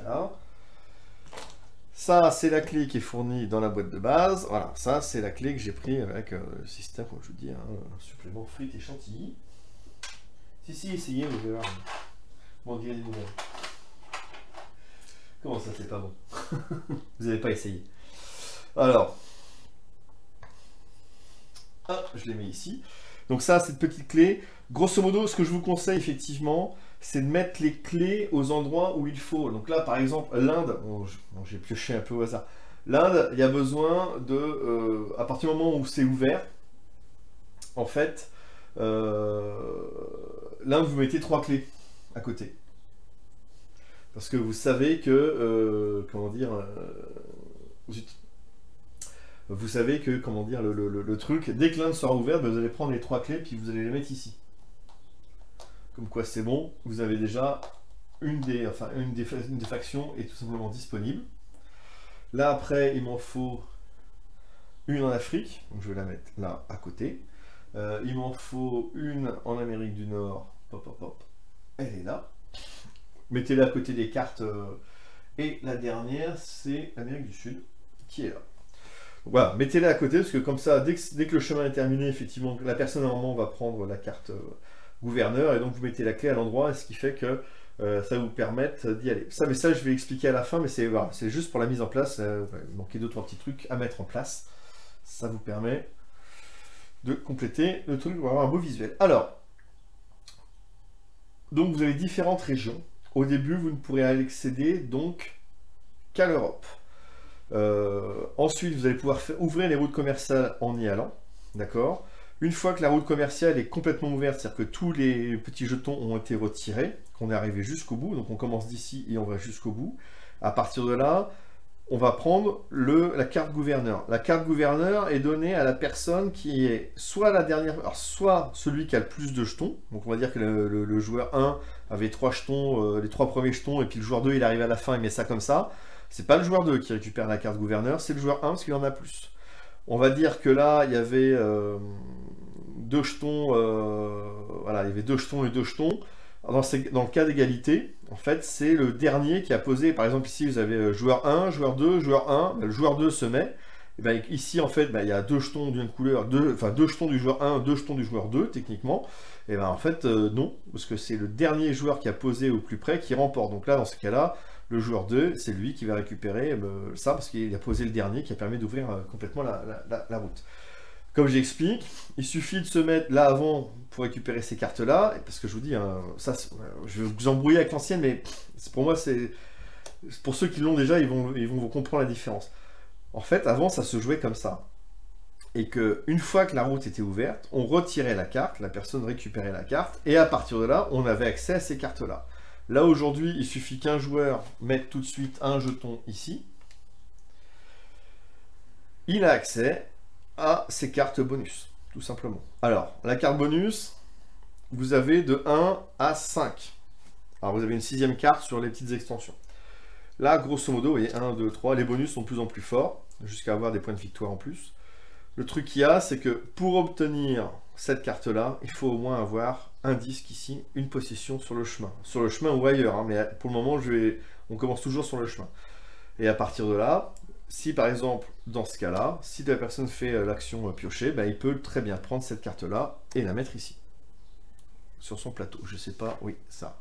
Voilà. Ça, c'est la clé qui est fournie dans la boîte de base. Voilà, ça, c'est la clé que j'ai pris avec le système, comme je vous dis, un supplément frites et chantilly. Si, essayez, vous verrez. Bon, direz des nouvelles. Comment ça, c'est pas bon? Vous n'avez pas essayé. Alors, hop, je les mets ici. Donc ça, cette petite clé, grosso modo, ce que je vous conseille effectivement, c'est de mettre les clés aux endroits où il faut. Donc là, par exemple, l'Inde, bon, j'ai pioché un peu au hasard. L'Inde, il y a besoin de, à partir du moment où c'est ouvert, en fait, l'Inde, vous mettez 3 clés à côté. Parce que vous savez que, comment dire, vous savez que, comment dire, le truc, dès que l'Inde sera ouverte, vous allez prendre les 3 clés, puis vous allez les mettre ici. Comme quoi c'est bon, vous avez déjà une des factions est tout simplement disponible. Là après, il m'en faut une en Afrique, donc je vais la mettre là à côté. Il m'en faut une en Amérique du Nord, hop hop hop, elle est là. Mettez-la à côté des cartes. Et la dernière, c'est l'Amérique du Sud, qui est là. Donc voilà, mettez-la à côté, parce que comme ça, dès que le chemin est terminé, effectivement, la personne normalement va prendre la carte gouverneur, et donc vous mettez la clé à l'endroit, ce qui fait que ça va vous permettre d'y aller. Mais ça, je vais expliquer à la fin, mais c'est voilà, juste pour la mise en place. Il manquait 2-3 petits trucs à mettre en place. Ça vous permet de compléter le truc pour avoir un beau visuel. Alors, donc vous avez différentes régions. Au début, vous ne pourrez accéder donc qu'à l'Europe. Ensuite, vous allez pouvoir ouvrir les routes commerciales en y allant. D'accord? Une fois que la route commerciale est complètement ouverte, c'est-à-dire que tous les petits jetons ont été retirés, qu'on est arrivé jusqu'au bout, donc on commence d'ici et on va jusqu'au bout. À partir de là, on va prendre la carte gouverneur. La carte gouverneur est donnée à la personne qui est soit la dernière, alors soit celui qui a le plus de jetons. Donc on va dire que le joueur 1 avait 3 jetons, les 3 premiers jetons, et puis le joueur 2 il arrive à la fin, il met ça comme ça. C'est pas le joueur 2 qui récupère la carte gouverneur, c'est le joueur 1 parce qu'il en a plus. On va dire que là, il y avait 2 jetons, voilà, il y avait 2 jetons et 2 jetons. Dans le cas d'égalité, en fait, c'est le dernier qui a posé, par exemple ici vous avez joueur 1, joueur 2, joueur 1, le joueur 2 se met, et bien, ici en fait il y a 2 jetons d'une couleur, 2 jetons du joueur 1, 2 jetons du joueur 2 techniquement, et bien en fait non, parce que c'est le dernier joueur qui a posé au plus près qui remporte. Donc là dans ce cas là, le joueur 2 c'est lui qui va récupérer ça, parce qu'il a posé le dernier qui a permis d'ouvrir complètement la route. Comme j'explique, il suffit de se mettre là avant pour récupérer ces cartes-là, parce que je vous dis, hein, ça, je vais vous embrouiller avec l'ancienne, mais pour moi, c'est pour ceux qui l'ont déjà, ils vont vous comprendre la différence. En fait, avant, ça se jouait comme ça. Et que une fois que la route était ouverte, on retirait la carte, la personne récupérait la carte, et à partir de là, on avait accès à ces cartes-là. Là, aujourd'hui, il suffit qu'un joueur mette tout de suite un jeton ici. Il a accès à ces cartes bonus, tout simplement. Alors, la carte bonus, vous avez de 1 à 5. Alors, vous avez une 6e carte sur les petites extensions. Là, grosso modo, vous voyez, 1, 2, 3, les bonus sont de plus en plus forts, jusqu'à avoir des points de victoire en plus. Le truc qu'il y a, c'est que pour obtenir cette carte-là, il faut au moins avoir un disque ici, une possession sur le chemin. Sur le chemin ou ailleurs, hein, mais pour le moment, on commence toujours sur le chemin. Et à partir de là, si par exemple, dans ce cas-là, si la personne fait l'action piocher, ben, il peut très bien prendre cette carte-là et la mettre ici, sur son plateau. Je sais pas, oui, ça.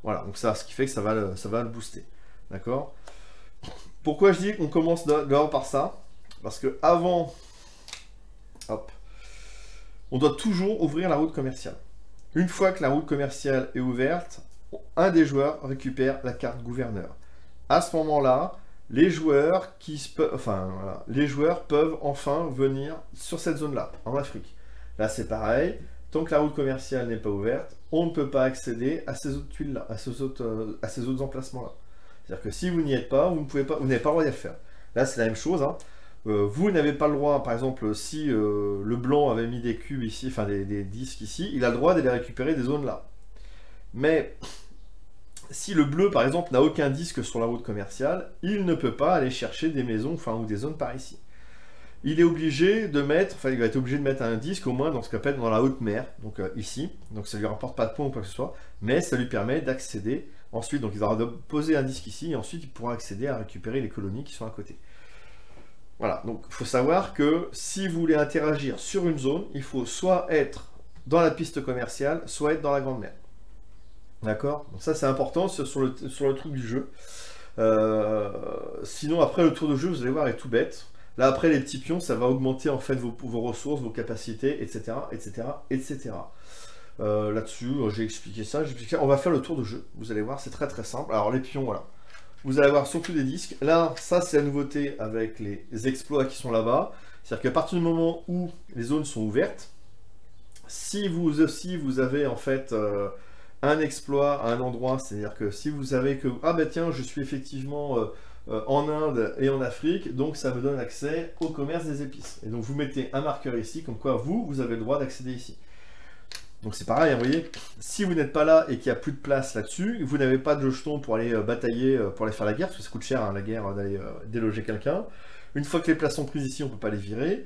Voilà, donc ça, ce qui fait que ça va le booster. D'accord? Pourquoi je dis qu'on commence d'abord par ça? Parce que avant, hop, on doit toujours ouvrir la route commerciale. Une fois que la route commerciale est ouverte, un des joueurs récupère la carte gouverneur. À ce moment-là, les joueurs peuvent enfin venir sur cette zone-là, en Afrique. Là, c'est pareil. Tant que la route commerciale n'est pas ouverte, on ne peut pas accéder à ces autres tuiles-là, à ces autres emplacements-là. C'est-à-dire que si vous n'y êtes pas, vous n'avez pas le droit d'y faire. Là, c'est la même chose. Hein. Vous n'avez pas le droit, par exemple, si le blanc avait mis des cubes ici, enfin des disques ici, il a le droit d'aller récupérer des zones là. Mais si le bleu, par exemple, n'a aucun disque sur la route commerciale, il ne peut pas aller chercher des maisons, enfin, ou des zones par ici. Il est obligé de mettre, il va être obligé de mettre un disque au moins dans ce qu'on appelle dans la haute mer, donc ici. Donc ça lui rapporte pas de points ou quoi que ce soit, mais ça lui permet d'accéder ensuite. Donc il aura poser un disque ici et ensuite il pourra accéder à récupérer les colonies qui sont à côté. Voilà, donc il faut savoir que si vous voulez interagir sur une zone, il faut soit être dans la piste commerciale, soit être dans la grande mer. D'accord? Donc ça c'est important sur le truc du jeu. Sinon après le tour de jeu, vous allez voir, est tout bête. Là après les petits pions, ça va augmenter en fait vos ressources, vos capacités, etc. etc. etc. Là-dessus, j'ai expliqué ça, on va faire le tour de jeu. Vous allez voir, c'est très très simple. Alors les pions, voilà. Vous allez avoir surtout des disques. Là, ça c'est la nouveauté avec les exploits qui sont là-bas. C'est-à-dire qu'à partir du moment où les zones sont ouvertes, si vous aussi vous avez en fait un exploit à un endroit, c'est-à-dire que si vous savez que ah ben tiens, je suis effectivement en Inde et en Afrique, donc ça me donne accès au commerce des épices. Et donc vous mettez un marqueur ici, comme quoi vous avez le droit d'accéder ici. Donc c'est pareil, hein, vous voyez, si vous n'êtes pas là et qu'il n'y a plus de place là-dessus, vous n'avez pas de jetons pour aller batailler, pour aller faire la guerre, parce que ça coûte cher, hein, la guerre, d'aller déloger quelqu'un. Une fois que les places sont prises ici, on ne peut pas les virer.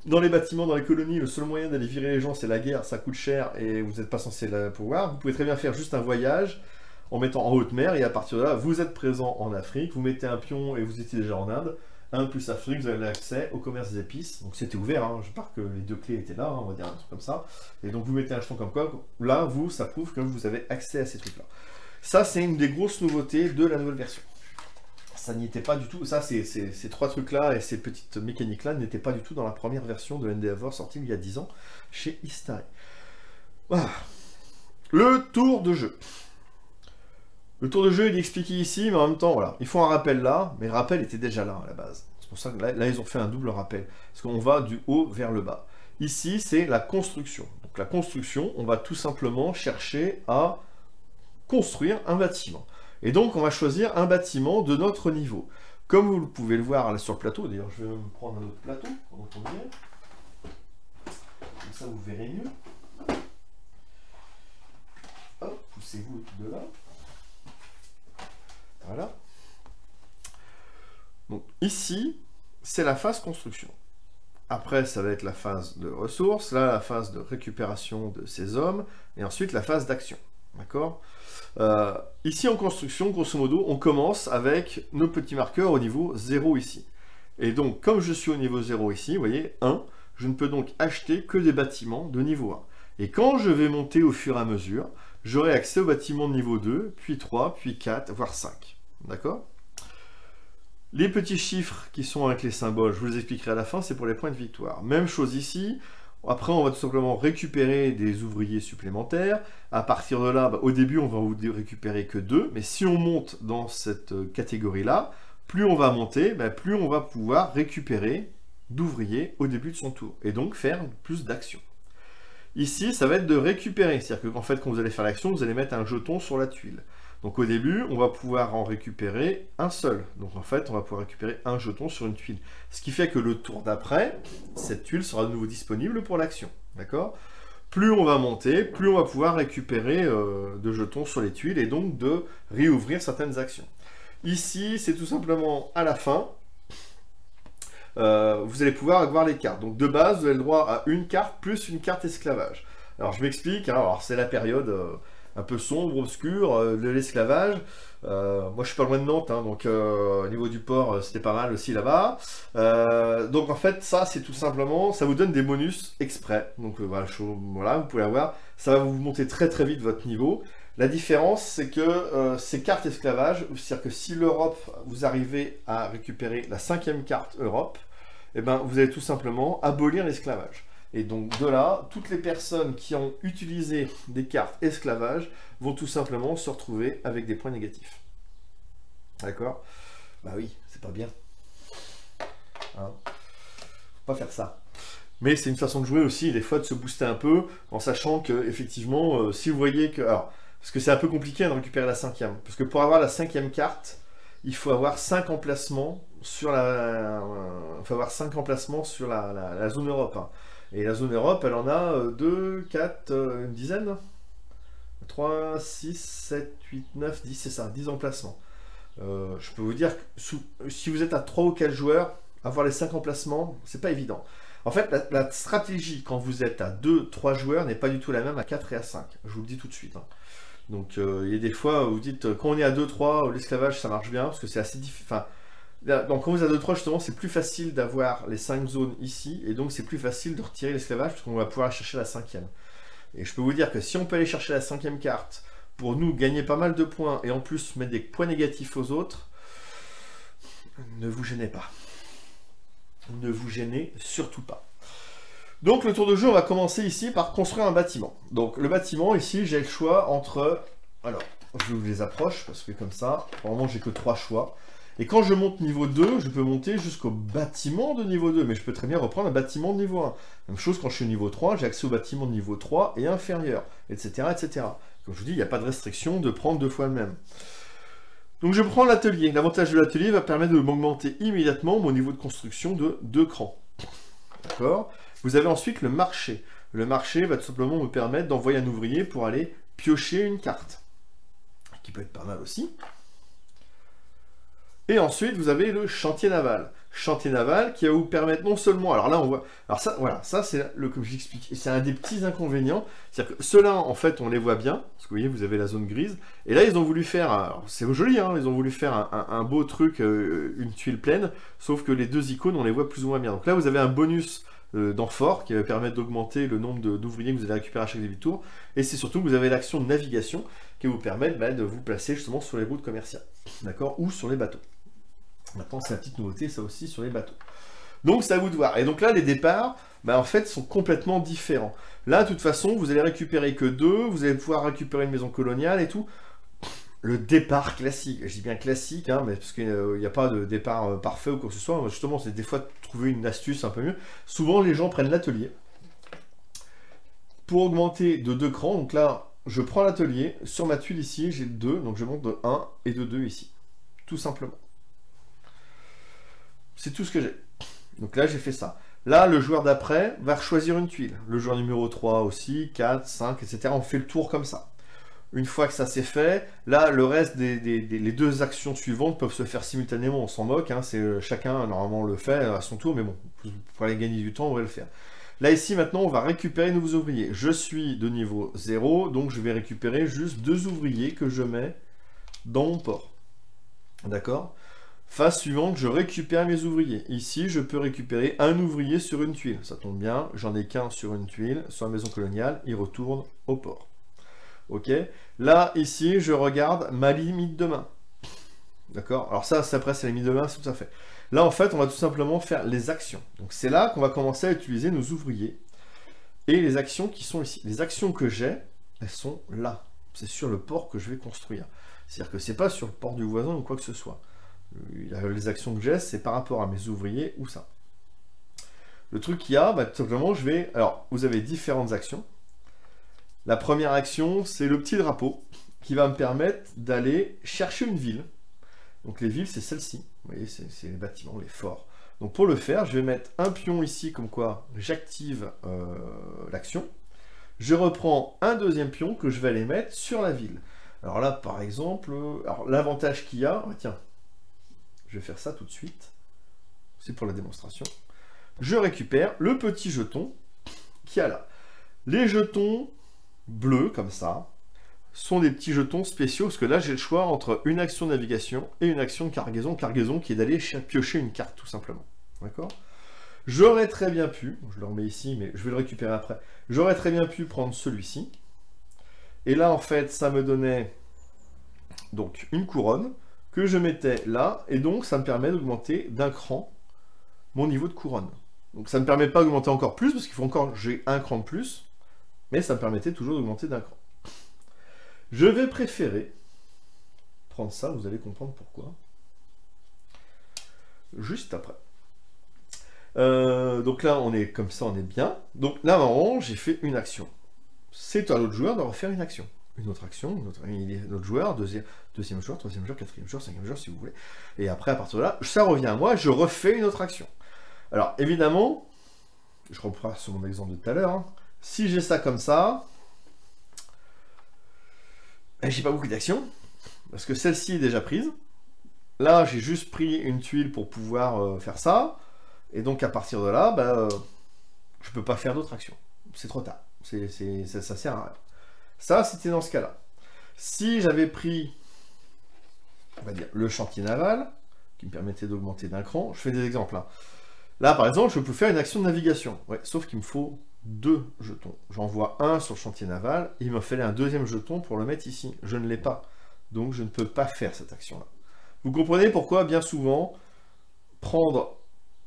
Dans les bâtiments, dans les colonies, le seul moyen d'aller virer les gens, c'est la guerre, ça coûte cher et vous n'êtes pas censé le pouvoir. Vous pouvez très bien faire juste un voyage en mettant en haute mer, et à partir de là, vous êtes présent en Afrique, vous mettez un pion et vous étiez déjà en Inde. 1 plus Afrique, vous avez accès au commerce des épices. Donc c'était ouvert, hein. Je pars que les 2 clés étaient là, hein, on va dire un truc comme ça. Et donc vous mettez un jeton comme quoi, là, ça prouve que vous avez accès à ces trucs-là. Ça, c'est une des grosses nouveautés de la nouvelle version. Ça n'y était pas du tout, ça, ces 3 trucs-là et ces petites mécaniques-là n'étaient pas du tout dans la première version de Endeavor sortie il y a 10 ans chez Istari. Voilà. Le tour de jeu. Le tour de jeu, il est expliqué ici, mais en même temps, voilà, il faut un rappel là, mais le rappel était déjà là à la base. C'est pour ça que là, ils ont fait un double rappel, parce qu'on va du haut vers le bas. Ici, c'est la construction. Donc la construction, on va tout simplement chercher à construire un bâtiment. Et donc, on va choisir un bâtiment de notre niveau. Comme vous pouvez le voir là, sur le plateau, d'ailleurs, je vais me prendre un autre plateau, pendant qu'on y est. Comme ça, vous verrez mieux. Hop, poussez-vous de là. Voilà. Donc ici, c'est la phase construction. Après, ça va être la phase de ressources, là, la phase de récupération de ces hommes, et ensuite la phase d'action. D'accord ? Ici, en construction, grosso modo, on commence avec nos petits marqueurs au niveau 0 ici. Et donc, comme je suis au niveau 0 ici, vous voyez, 1, je ne peux donc acheter que des bâtiments de niveau 1. Et quand je vais monter au fur et à mesure, j'aurai accès aux bâtiments de niveau 2, puis 3, puis 4, voire 5. D'accord ? Les petits chiffres qui sont avec les symboles, je vous les expliquerai à la fin, c'est pour les points de victoire. Même chose ici. Après, on va tout simplement récupérer des ouvriers supplémentaires. À partir de là, au début, on va vous récupérer que 2. Mais si on monte dans cette catégorie-là, plus on va monter, plus on va pouvoir récupérer d'ouvriers au début de son tour. Et donc faire plus d'actions. Ici, ça va être de récupérer. C'est-à-dire qu'en fait, quand vous allez faire l'action, vous allez mettre un jeton sur la tuile. Donc au début, on va pouvoir en récupérer un seul. Donc en fait, on va pouvoir récupérer un jeton sur une tuile. Ce qui fait que le tour d'après, cette tuile sera de nouveau disponible pour l'action. D'accord ? Plus on va monter, plus on va pouvoir récupérer de jetons sur les tuiles et donc de réouvrir certaines actions. Ici, c'est tout simplement à la fin. Vous allez pouvoir avoir les cartes. Donc de base, vous avez le droit à une carte plus une carte esclavage. Alors je m'explique, hein, alors c'est la période un peu sombre, obscure de l'esclavage. Moi je suis pas loin de Nantes, hein, donc au niveau du port c'était pas mal aussi là-bas. Donc en fait ça c'est tout simplement, ça vous donne des bonus exprès. Donc voilà, vous pouvez avoir, ça va vous monter très très vite votre niveau. La différence, c'est que ces cartes esclavage, c'est-à-dire que si l'Europe, vous arrivez à récupérer la 5e carte Europe, eh ben, vous allez tout simplement abolir l'esclavage. Et donc de là, toutes les personnes qui ont utilisé des cartes esclavage vont tout simplement se retrouver avec des points négatifs. D'accord ? Bah oui, c'est pas bien. Hein ? Faut pas faire ça. Mais c'est une façon de jouer aussi, des fois, de se booster un peu, en sachant que, effectivement, si vous voyez que... Alors, parce que c'est un peu compliqué de récupérer la 5e. Parce que pour avoir la 5e carte, il faut avoir 5 emplacements sur la... la zone Europe. Hein. Et la zone Europe, elle en a 2, 4, une dizaine 3, 6, 7, 8, 9, 10, c'est ça, 10 emplacements. Je peux vous dire que si vous êtes à 3 ou 4 joueurs, avoir les 5 emplacements, c'est pas évident. En fait, la stratégie quand vous êtes à 2, 3 joueurs n'est pas du tout la même à 4 et à 5. Je vous le dis tout de suite. Hein. Donc, il y a des fois où vous dites, quand on est à 2, 3, l'esclavage, ça marche bien, parce que c'est assez difficile. Enfin, donc, quand vous êtes à 2, 3, justement, c'est plus facile d'avoir les 5 zones ici, et donc c'est plus facile de retirer l'esclavage, parce qu'on va pouvoir aller chercher la 5e. Et je peux vous dire que si on peut aller chercher la 5e carte, pour nous gagner pas mal de points, et en plus mettre des points négatifs aux autres, ne vous gênez pas. Ne vous gênez surtout pas. Donc le tour de jeu, on va commencer ici par construire un bâtiment. Donc le bâtiment, ici, j'ai le choix entre... Alors, je vous les approche, parce que comme ça, vraiment, j'ai que 3 choix. Et quand je monte niveau 2, je peux monter jusqu'au bâtiment de niveau 2, mais je peux très bien reprendre un bâtiment de niveau 1. Même chose quand je suis niveau 3, j'ai accès au bâtiment de niveau 3 et inférieur, etc. etc. Comme je vous dis, il n'y a pas de restriction de prendre 2 fois le même. Donc je prends l'atelier. L'avantage de l'atelier va permettre de m'augmenter immédiatement mon niveau de construction de 2 crans. D'accord ? Vous avez ensuite le marché. Le marché va tout simplement me permettre d'envoyer un ouvrier pour aller piocher une carte, qui peut être pas mal aussi. Et ensuite, vous avez le chantier naval. Chantier naval qui va vous permettre non seulement... Alors là, on voit... Alors ça, voilà, ça c'est le comme j'explique. C'est un des petits inconvénients. C'est-à-dire que ceux-là, en fait, on les voit bien. Parce que vous voyez, vous avez la zone grise. Et là, ils ont voulu faire... Alors, c'est joli, hein. Ils ont voulu faire un beau truc, une tuile pleine. Sauf que les deux icônes, on les voit plus ou moins bien. Donc là, vous avez un bonus d'amphore qui va permettre d'augmenter le nombre d'ouvriers que vous allez récupérer à chaque début de tour. Et c'est surtout que vous avez l'action de navigation qui va vous permettre de vous placer justement sur les routes commerciales. D'accord? Ou sur les bateaux. Maintenant, c'est la petite nouveauté, ça aussi, sur les bateaux. Donc, c'est à vous de voir. Et donc là, les départs, en fait, sont complètement différents. Là, de toute façon, vous allez récupérer que 2, vous allez pouvoir récupérer une maison coloniale et tout. Le départ classique, je dis bien classique, hein, mais parce qu'il n'y a pas de départ parfait ou quoi que ce soit. Justement, c'est des fois trouver une astuce un peu mieux. Souvent, les gens prennent l'atelier pour augmenter de 2 crans. Donc là, je prends l'atelier. Sur ma tuile ici, j'ai 2, donc je monte de 1 et de 2 ici. Tout simplement. C'est tout ce que j'ai. Donc là, j'ai fait ça. Là, le joueur d'après va choisir une tuile. Le joueur numéro 3 aussi, 4, 5, etc. On fait le tour comme ça. Une fois que ça c'est fait, là, le reste les 2 actions suivantes peuvent se faire simultanément. On s'en moque, hein, chacun, normalement, le fait à son tour, mais bon, pour aller gagner du temps, on va le faire. Là, ici, maintenant, on va récupérer de nouveaux ouvriers. Je suis de niveau 0, donc je vais récupérer juste 2 ouvriers que je mets dans mon port. D'accord ? Phase suivante, je récupère mes ouvriers. Ici, je peux récupérer un ouvrier sur une tuile. Ça tombe bien, j'en ai qu'un sur une tuile, sur la maison coloniale, il retourne au port. Ok. Là, ici, je regarde ma limite de main. D'accord. Alors ça, après, c'est la limite de main, c'est tout à fait. Là, en fait, on va tout simplement faire les actions. Donc c'est là qu'on va commencer à utiliser nos ouvriers. Et les actions qui sont ici. Les actions que j'ai, elles sont là. C'est sur le port que je vais construire. C'est-à-dire que c'est pas sur le port du voisin ou quoi que ce soit. Les actions que j'ai, c'est par rapport à mes ouvriers ou ça. Le truc qu'il y a, tout simplement, je vais... Alors, vous avez différentes actions. La première action, c'est le petit drapeau qui va me permettre d'aller chercher une ville. Donc les villes, c'est celle-ci. Vous voyez, c'est les bâtiments, les forts. Donc pour le faire, je vais mettre un pion ici, comme quoi j'active l'action. Je reprends un deuxième pion que je vais aller mettre sur la ville. Alors là, par exemple, l'avantage qu'il y a... tiens, je vais faire ça tout de suite. C'est pour la démonstration. Je récupère le petit jeton qu'il y a là. Les jetons bleus, comme ça, sont des petits jetons spéciaux, parce que là, j'ai le choix entre une action de navigation et une action de cargaison. Cargaison qui est d'aller piocher une carte, tout simplement. D'accord ? J'aurais très bien pu, je le remets ici, mais je vais le récupérer après. J'aurais très bien pu prendre celui-ci. Et là, en fait, ça me donnait donc une couronne que je mettais là, et donc ça me permet d'augmenter d'un cran mon niveau de couronne. Donc ça ne me permet pas d'augmenter encore plus, parce qu'il faut encore, j'ai un cran de plus, mais ça me permettait toujours d'augmenter d'un cran. Je vais préférer prendre ça, vous allez comprendre pourquoi, juste après. Donc là, on est comme ça, on est bien. Donc là, normalement, j'ai fait une action. C'est à l'autre joueur de refaire une action. Une autre action, un autre joueur, deuxième joueur, troisième joueur, quatrième joueur, cinquième joueur, si vous voulez. Et après, à partir de là, ça revient à moi, je refais une autre action. Alors, évidemment, je reprends sur mon exemple de tout à l'heure, hein. Si j'ai ça comme ça, j'ai pas beaucoup d'actions, parce que celle-ci est déjà prise. Là, j'ai juste pris une tuile pour pouvoir faire ça, et donc à partir de là, je peux pas faire d'autres actions. C'est trop tard, ça sert à rien. Ça, c'était dans ce cas-là. Si j'avais pris, on va dire, le chantier naval, qui me permettait d'augmenter d'un cran, je fais des exemples là. Là, par exemple, je peux faire une action de navigation. Ouais, sauf qu'il me faut 2 jetons. J'envoie un sur le chantier naval, et il me fallait un deuxième jeton pour le mettre ici. Je ne l'ai pas. Donc, je ne peux pas faire cette action-là. Vous comprenez pourquoi, bien souvent, prendre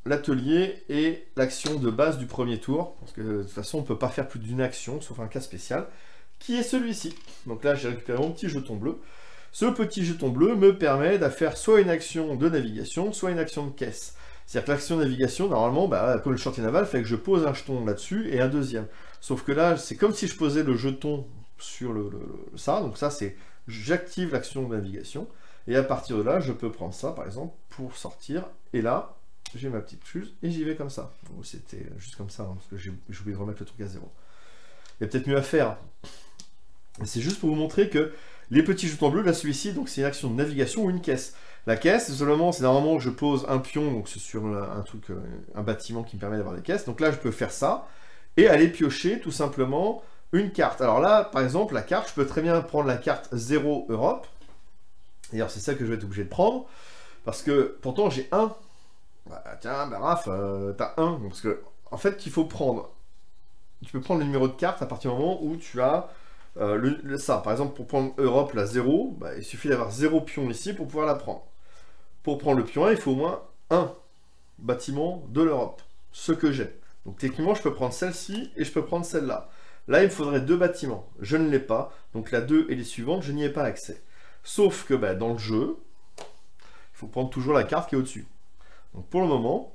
l'atelier et l'action de base du premier tour, parce que de toute façon, on ne peut pas faire plus d'une action, sauf un cas spécial, qui est celui-ci. Donc là, j'ai récupéré mon petit jeton bleu. Ce petit jeton bleu me permet de faire soit une action de navigation, soit une action de caisse. C'est-à-dire que l'action de navigation, normalement, comme le chantier naval, il fait que je pose un jeton là-dessus et un deuxième. Sauf que là, c'est comme si je posais le jeton sur ça. Donc ça, c'est j'active l'action de navigation. Et à partir de là, je peux prendre ça, par exemple, pour sortir. Et là, j'ai ma petite fuse et j'y vais comme ça. C'était juste comme ça, hein, parce que j'ai oublié de remettre le truc à 0. Il y a peut-être mieux à faire. C'est juste pour vous montrer que les petits jetons bleus, là celui-ci, donc c'est une action de navigation ou une caisse. La caisse, c'est normalement je pose un pion, donc c'est sur un truc, un bâtiment qui me permet d'avoir des caisses. Donc là je peux faire ça et aller piocher tout simplement une carte. Alors là, par exemple, la carte, je peux très bien prendre la carte 0 Europe. D'ailleurs, c'est ça que je vais être obligé de prendre. Parce que pourtant j'ai 1. Bah, tiens, bah, Raph, t'as 1. Parce que, en fait, il faut prendre. Tu peux prendre le numéro de carte à partir du moment où tu as ça. Par exemple, pour prendre Europe, la 0, bah, il suffit d'avoir 0 pion ici pour pouvoir la prendre. Pour prendre le pion 1, il faut au moins 1 bâtiment de l'Europe. Ce que j'ai. Donc techniquement, je peux prendre celle-ci et je peux prendre celle-là. Là, il me faudrait 2 bâtiments. Je ne l'ai pas. Donc la 2 et les suivantes, je n'y ai pas accès. Sauf que bah, dans le jeu, il faut prendre toujours la carte qui est au-dessus. Donc pour le moment,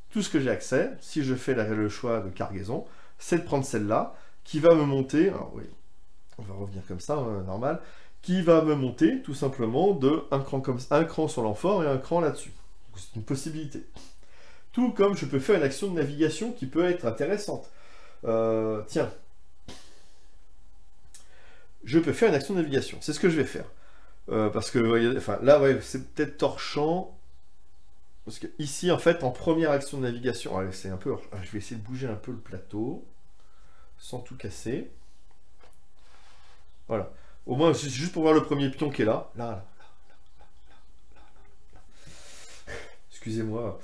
tout ce que j'ai accès, si je fais le choix de cargaison, c'est de prendre celle-là, qui va me monter, alors oui, on va revenir comme ça, normal, qui va me monter tout simplement de un cran sur l'amphore et un cran là-dessus. C'est une possibilité. Tout comme je peux faire une action de navigation qui peut être intéressante. Tiens, je peux faire une action de navigation, c'est ce que je vais faire. Parce que, enfin, là, ouais, c'est peut-être torchant. Parce que ici, en fait, en première action de navigation, ouais, c'est un peu. Je vais essayer de bouger un peu le plateau sans tout casser. Voilà. Au moins, juste pour voir le premier pion qui est là. Là. Excusez-moi.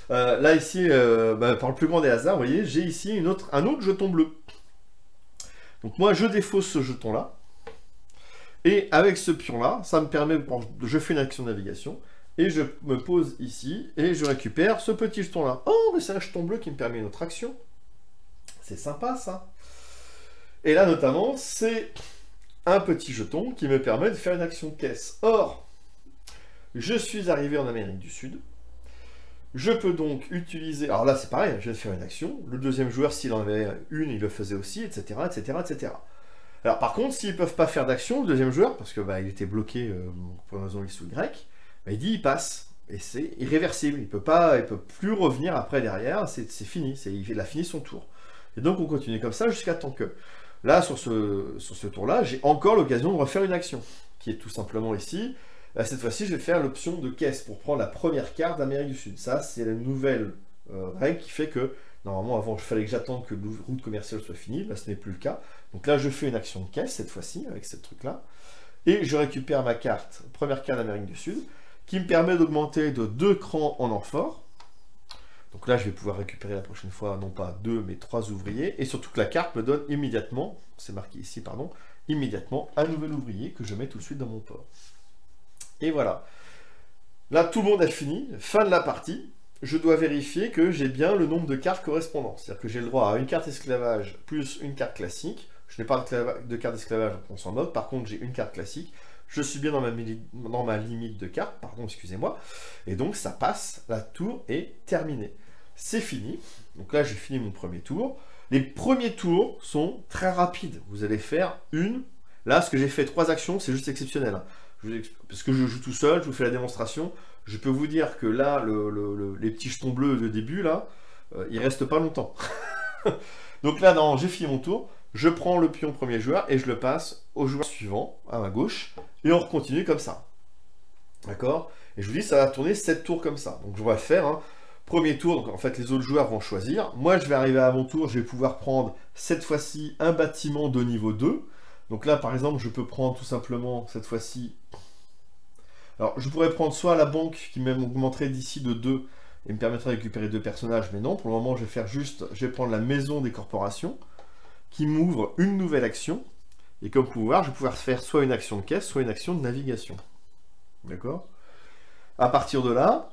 Là, ici, par le plus grand des hasards, vous voyez, j'ai ici un autre jeton bleu. Donc moi, je défausse ce jeton-là. Et avec ce pion-là, ça me permet, je fais une action de navigation, et je me pose ici, et je récupère ce petit jeton-là. Oh, mais c'est un jeton bleu qui me permet une autre action. C'est sympa, ça. Et là, notamment, c'est un petit jeton qui me permet de faire une action de caisse. Or, je suis arrivé en Amérique du Sud. Je peux donc utiliser... Alors là, c'est pareil, je viens de faire une action. Le deuxième joueur, s'il en avait une, il le faisait aussi, etc., etc., etc. Alors par contre, s'ils ne peuvent pas faire d'action, le deuxième joueur, parce que il était bloqué pour une raison X ou Y, il dit il passe. Et c'est irréversible. Il peut plus revenir après derrière, c'est fini. Il a fini son tour. Et donc on continue comme ça jusqu'à temps que... Là, sur ce tour-là, j'ai encore l'occasion de refaire une action, qui est tout simplement ici. Là, cette fois-ci, je vais faire l'option de caisse pour prendre la première carte d'Amérique du Sud. Ça, c'est la nouvelle règle qui fait que, normalement, avant, il fallait que j'attende que la route commerciale soit finie. Là, ce n'est plus le cas. Donc là, je fais une action de caisse, cette fois-ci, avec ce truc-là. Et je récupère ma carte, première carte d'Amérique du Sud, qui me permet d'augmenter de 2 crans en amphore. Donc là, je vais pouvoir récupérer la prochaine fois, non pas 2, mais 3 ouvriers. Et surtout que la carte me donne immédiatement, c'est marqué ici, pardon, immédiatement un nouvel ouvrier que je mets tout de suite dans mon port. Et voilà. Là, tout le monde a fini. Fin de la partie. Je dois vérifier que j'ai bien le nombre de cartes correspondantes. C'est-à-dire que j'ai le droit à une carte esclavage plus une carte classique. Je n'ai pas de carte d'esclavage, on s'en moque. Par contre, j'ai une carte classique. Je suis bien dans ma limite de cartes. Pardon, excusez-moi. Et donc, ça passe. La tour est terminée. C'est fini. Donc là, j'ai fini mon premier tour. Les premiers tours sont très rapides. Vous allez faire une. Là, ce que j'ai fait 3 actions, c'est juste exceptionnel. Parce que je joue tout seul, je vous fais la démonstration. Je peux vous dire que là, les petits jetons bleus de début, là, ils restent pas longtemps. Donc là, j'ai fini mon tour. Je prends le pion premier joueur et je le passe au joueur suivant, à ma gauche. Et on continue comme ça. D'accord? Et je vous dis, ça va tourner 7 tours comme ça. Donc je vais le faire. Hein. Premier tour, donc en fait, les autres joueurs vont choisir. Moi, je vais arriver à mon tour. Je vais pouvoir prendre, cette fois-ci, un bâtiment de niveau 2. Donc là, par exemple, je peux prendre tout simplement, cette fois-ci... Alors, je pourrais prendre soit la banque qui m'augmenterait d'ici de 2 et me permettrait de récupérer 2 personnages, mais non, pour le moment, je vais prendre la maison des corporations qui m'ouvre une nouvelle action. Et comme pouvoir, je vais pouvoir faire soit une action de caisse, soit une action de navigation. D'accord? À partir de là,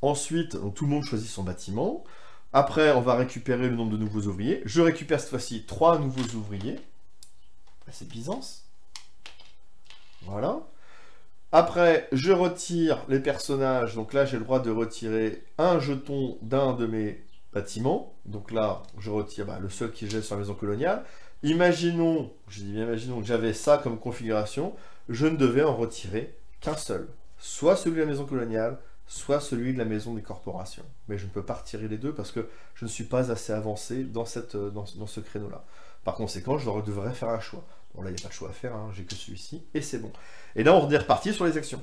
ensuite, donc, tout le monde choisit son bâtiment. Après, on va récupérer le nombre de nouveaux ouvriers. Je récupère cette fois-ci 3 nouveaux ouvriers. C'est Byzance. Voilà. Après, je retire les personnages. Donc là, j'ai le droit de retirer un jeton d'un de mes bâtiments. Donc là, je retire le seul qui j'ai sur la maison coloniale. Imaginons, je dis bien imaginons que j'avais ça comme configuration. Je ne devais en retirer qu'un seul. Soit celui de la maison coloniale, soit celui de la maison des corporations. Mais je ne peux pas retirer les deux parce que je ne suis pas assez avancé dans ce créneau-là. Par conséquent, je devrais faire un choix. Bon, là, il n'y a pas de choix à faire, hein, j'ai que celui-ci, et c'est bon. Et là, on est reparti sur les actions.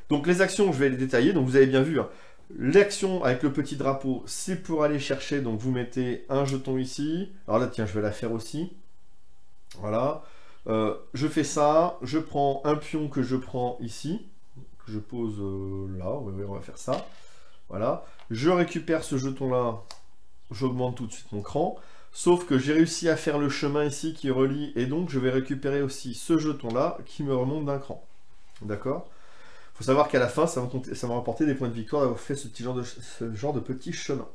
Donc, les actions, je vais les détailler. Donc, vous avez bien vu, hein, l'action avec le petit drapeau, c'est pour aller chercher. Donc, vous mettez un jeton ici. Alors là, tiens, je vais la faire aussi. Voilà. Je fais ça. Je prends un pion que je prends ici. Que je pose là. Oui, on va faire ça. Voilà. Je récupère ce jeton-là. J'augmente tout de suite mon cran. Sauf que j'ai réussi à faire le chemin ici qui relie. Et donc, je vais récupérer aussi ce jeton-là qui me remonte d'un cran. D'accord ? Il faut savoir qu'à la fin, ça va rapporter des points de victoire d'avoir fait ce genre de petit chemin.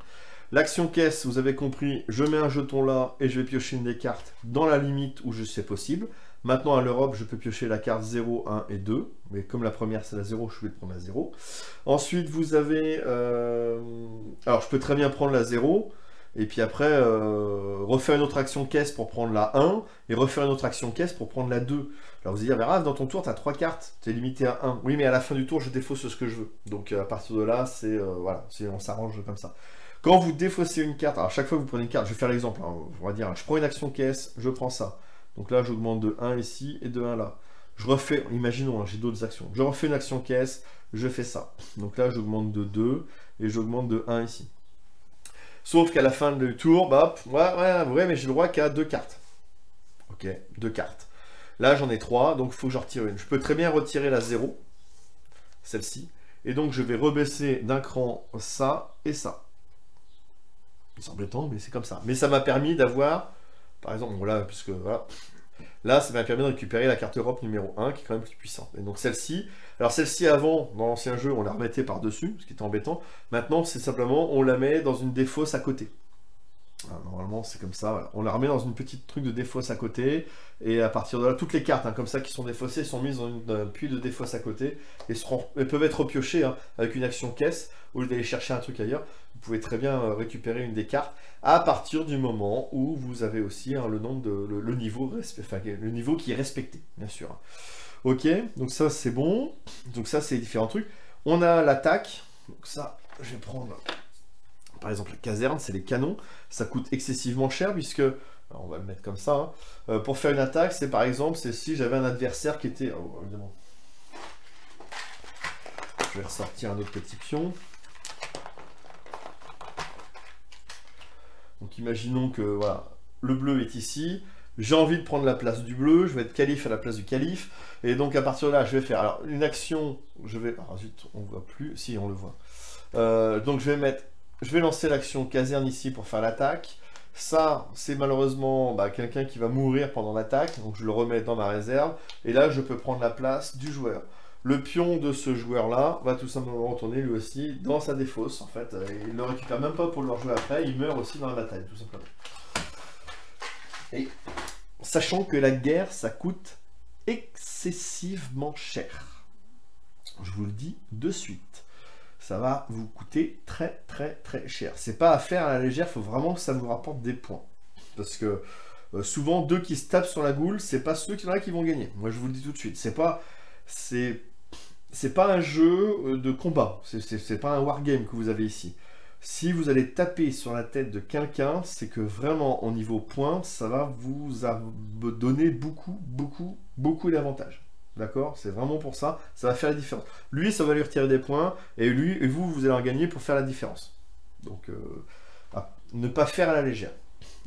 L'action caisse, vous avez compris, je mets un jeton là et je vais piocher une des cartes dans la limite où je sais possible. Maintenant, à l'Europe, je peux piocher la carte 0, 1 et 2. Mais comme la première, c'est la 0, je vais prendre la 0. Ensuite, vous avez... Alors, je peux très bien prendre la 0. Et puis après, refaire une autre action caisse pour prendre la 1. Et refaire une autre action caisse pour prendre la 2. Alors vous allez dire, ah, dans ton tour, tu as 3 cartes, tu es limité à 1. Oui, mais à la fin du tour, je défausse ce que je veux. Donc à partir de là, voilà, on s'arrange comme ça. Quand vous défaussez une carte, alors chaque fois que vous prenez une carte, je vais faire l'exemple, hein, on va dire, je prends une action caisse, je prends ça. Donc là, j'augmente de 1 ici et de 1 là. Je refais, imaginons, hein, j'ai d'autres actions. Je refais une action caisse, je fais ça. Donc là, j'augmente de 2 et j'augmente de 1 ici. Sauf qu'à la fin du tour, bah, ouais, mais j'ai le droit qu'à 2 cartes. Ok, 2 cartes. Là, j'en ai 3, donc il faut que j'en retire une. Je peux très bien retirer la 0, celle-ci, et donc je vais rebaisser d'un cran ça et ça. C'est embêtant, mais c'est comme ça. Mais ça m'a permis d'avoir, par exemple, voilà, puisque voilà, là, ça m'a permis de récupérer la carte Europe numéro 1, qui est quand même plus puissante. Et donc celle-ci, alors celle-ci avant, dans l'ancien jeu, on la remettait par-dessus, ce qui était embêtant. Maintenant, c'est simplement, on la met dans une défausse à côté. Alors, normalement, c'est comme ça, voilà. On la remet dans une petite truc de défausse à côté, et à partir de là, toutes les cartes, hein, comme ça, qui sont défaussées, sont mises dans un puits de défausse à côté, et elles peuvent être repiochées, hein, avec une action caisse, au lieu d'aller chercher un truc ailleurs. Vous pouvez très bien récupérer une des cartes, à partir du moment où vous avez aussi, hein, le nombre de, le niveau qui est respecté, bien sûr. Ok, donc ça, c'est bon. Donc ça, c'est les différents trucs. On a l'attaque, donc ça, je vais prendre... Par exemple, la caserne, c'est les canons. Ça coûte excessivement cher puisque, alors on va le mettre comme ça, hein. Pour faire une attaque, c'est par exemple, c'est si j'avais un adversaire qui était... Oh, évidemment. Je vais ressortir un autre petit pion. Donc imaginons que voilà, le bleu est ici. J'ai envie de prendre la place du bleu. Je vais être calife à la place du calife. Et donc à partir de là, je vais faire alors, une action. Je vais... Ah zut, on ne voit plus. Si, on le voit. Donc je vais lancer l'action caserne ici pour faire l'attaque. Ça, c'est malheureusement quelqu'un qui va mourir pendant l'attaque. Donc je le remets dans ma réserve. Et là, je peux prendre la place du joueur. Le pion de ce joueur-là va tout simplement retourner lui aussi dans sa défausse. En fait, il ne le récupère même pas pour le rejouer après. Il meurt aussi dans la bataille, tout simplement. Et sachant que la guerre, ça coûte excessivement cher. Je vous le dis de suite. Ça va vous coûter très cher. C'est pas à faire à la légère, il faut vraiment que ça vous rapporte des points. Parce que souvent, deux qui se tapent sur la goule, c'est pas ceux qui vont gagner. Moi, je vous le dis tout de suite. C'est pas un jeu de combat. C'est pas un wargame que vous avez ici. Si vous allez taper sur la tête de quelqu'un, c'est que vraiment, au niveau points, ça va vous donner beaucoup d'avantages. D'accord? C'est vraiment pour ça, ça va faire la différence. Lui, ça va lui retirer des points, et vous allez en gagner pour faire la différence. Donc, ne pas faire à la légère.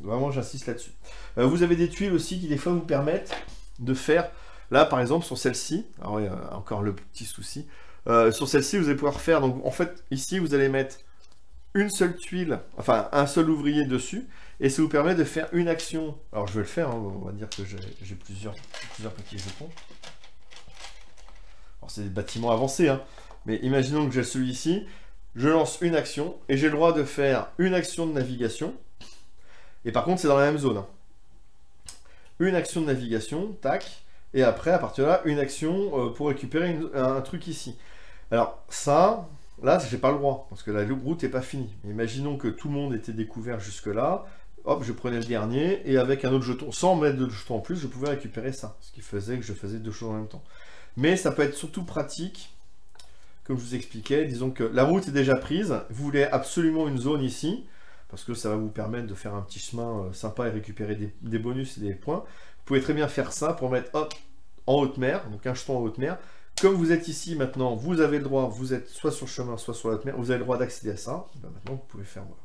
Vraiment, j'insiste là-dessus. Vous avez des tuiles aussi qui, des fois, vous permettent de faire... Là, par exemple, sur celle-ci, alors il y a encore le petit souci. Sur celle-ci, vous allez pouvoir faire... Donc, en fait, ici, vous allez mettre une seule tuile, enfin, un seul ouvrier dessus, et ça vous permet de faire une action. Alors, je vais le faire, hein, on va dire que j'ai plusieurs petits jetons. Alors, c'est des bâtiments avancés, hein. Mais imaginons que j'ai celui-ci, je lance une action, et j'ai le droit de faire une action de navigation, et par contre, c'est dans la même zone. Hein. Une action de navigation, tac, et après, à partir de là, une action pour récupérer un truc ici. Alors, ça, là, j'ai pas le droit, parce que la route n'est pas finie. Imaginons que tout le monde était découvert jusque-là, hop, je prenais le dernier, et avec un autre jeton, sans mettre de jeton en plus, je pouvais récupérer ça, ce qui faisait que je faisais deux choses en même temps. Mais ça peut être surtout pratique, comme je vous expliquais, disons que la route est déjà prise, vous voulez absolument une zone ici, parce que ça va vous permettre de faire un petit chemin sympa et récupérer des bonus et des points. Vous pouvez très bien faire ça pour mettre hop, en haute mer, donc un jeton en haute mer. Comme vous êtes ici maintenant, vous avez le droit, vous êtes soit sur le chemin, soit sur la haute mer, vous avez le droit d'accéder à ça. Ben maintenant, vous pouvez faire, voilà.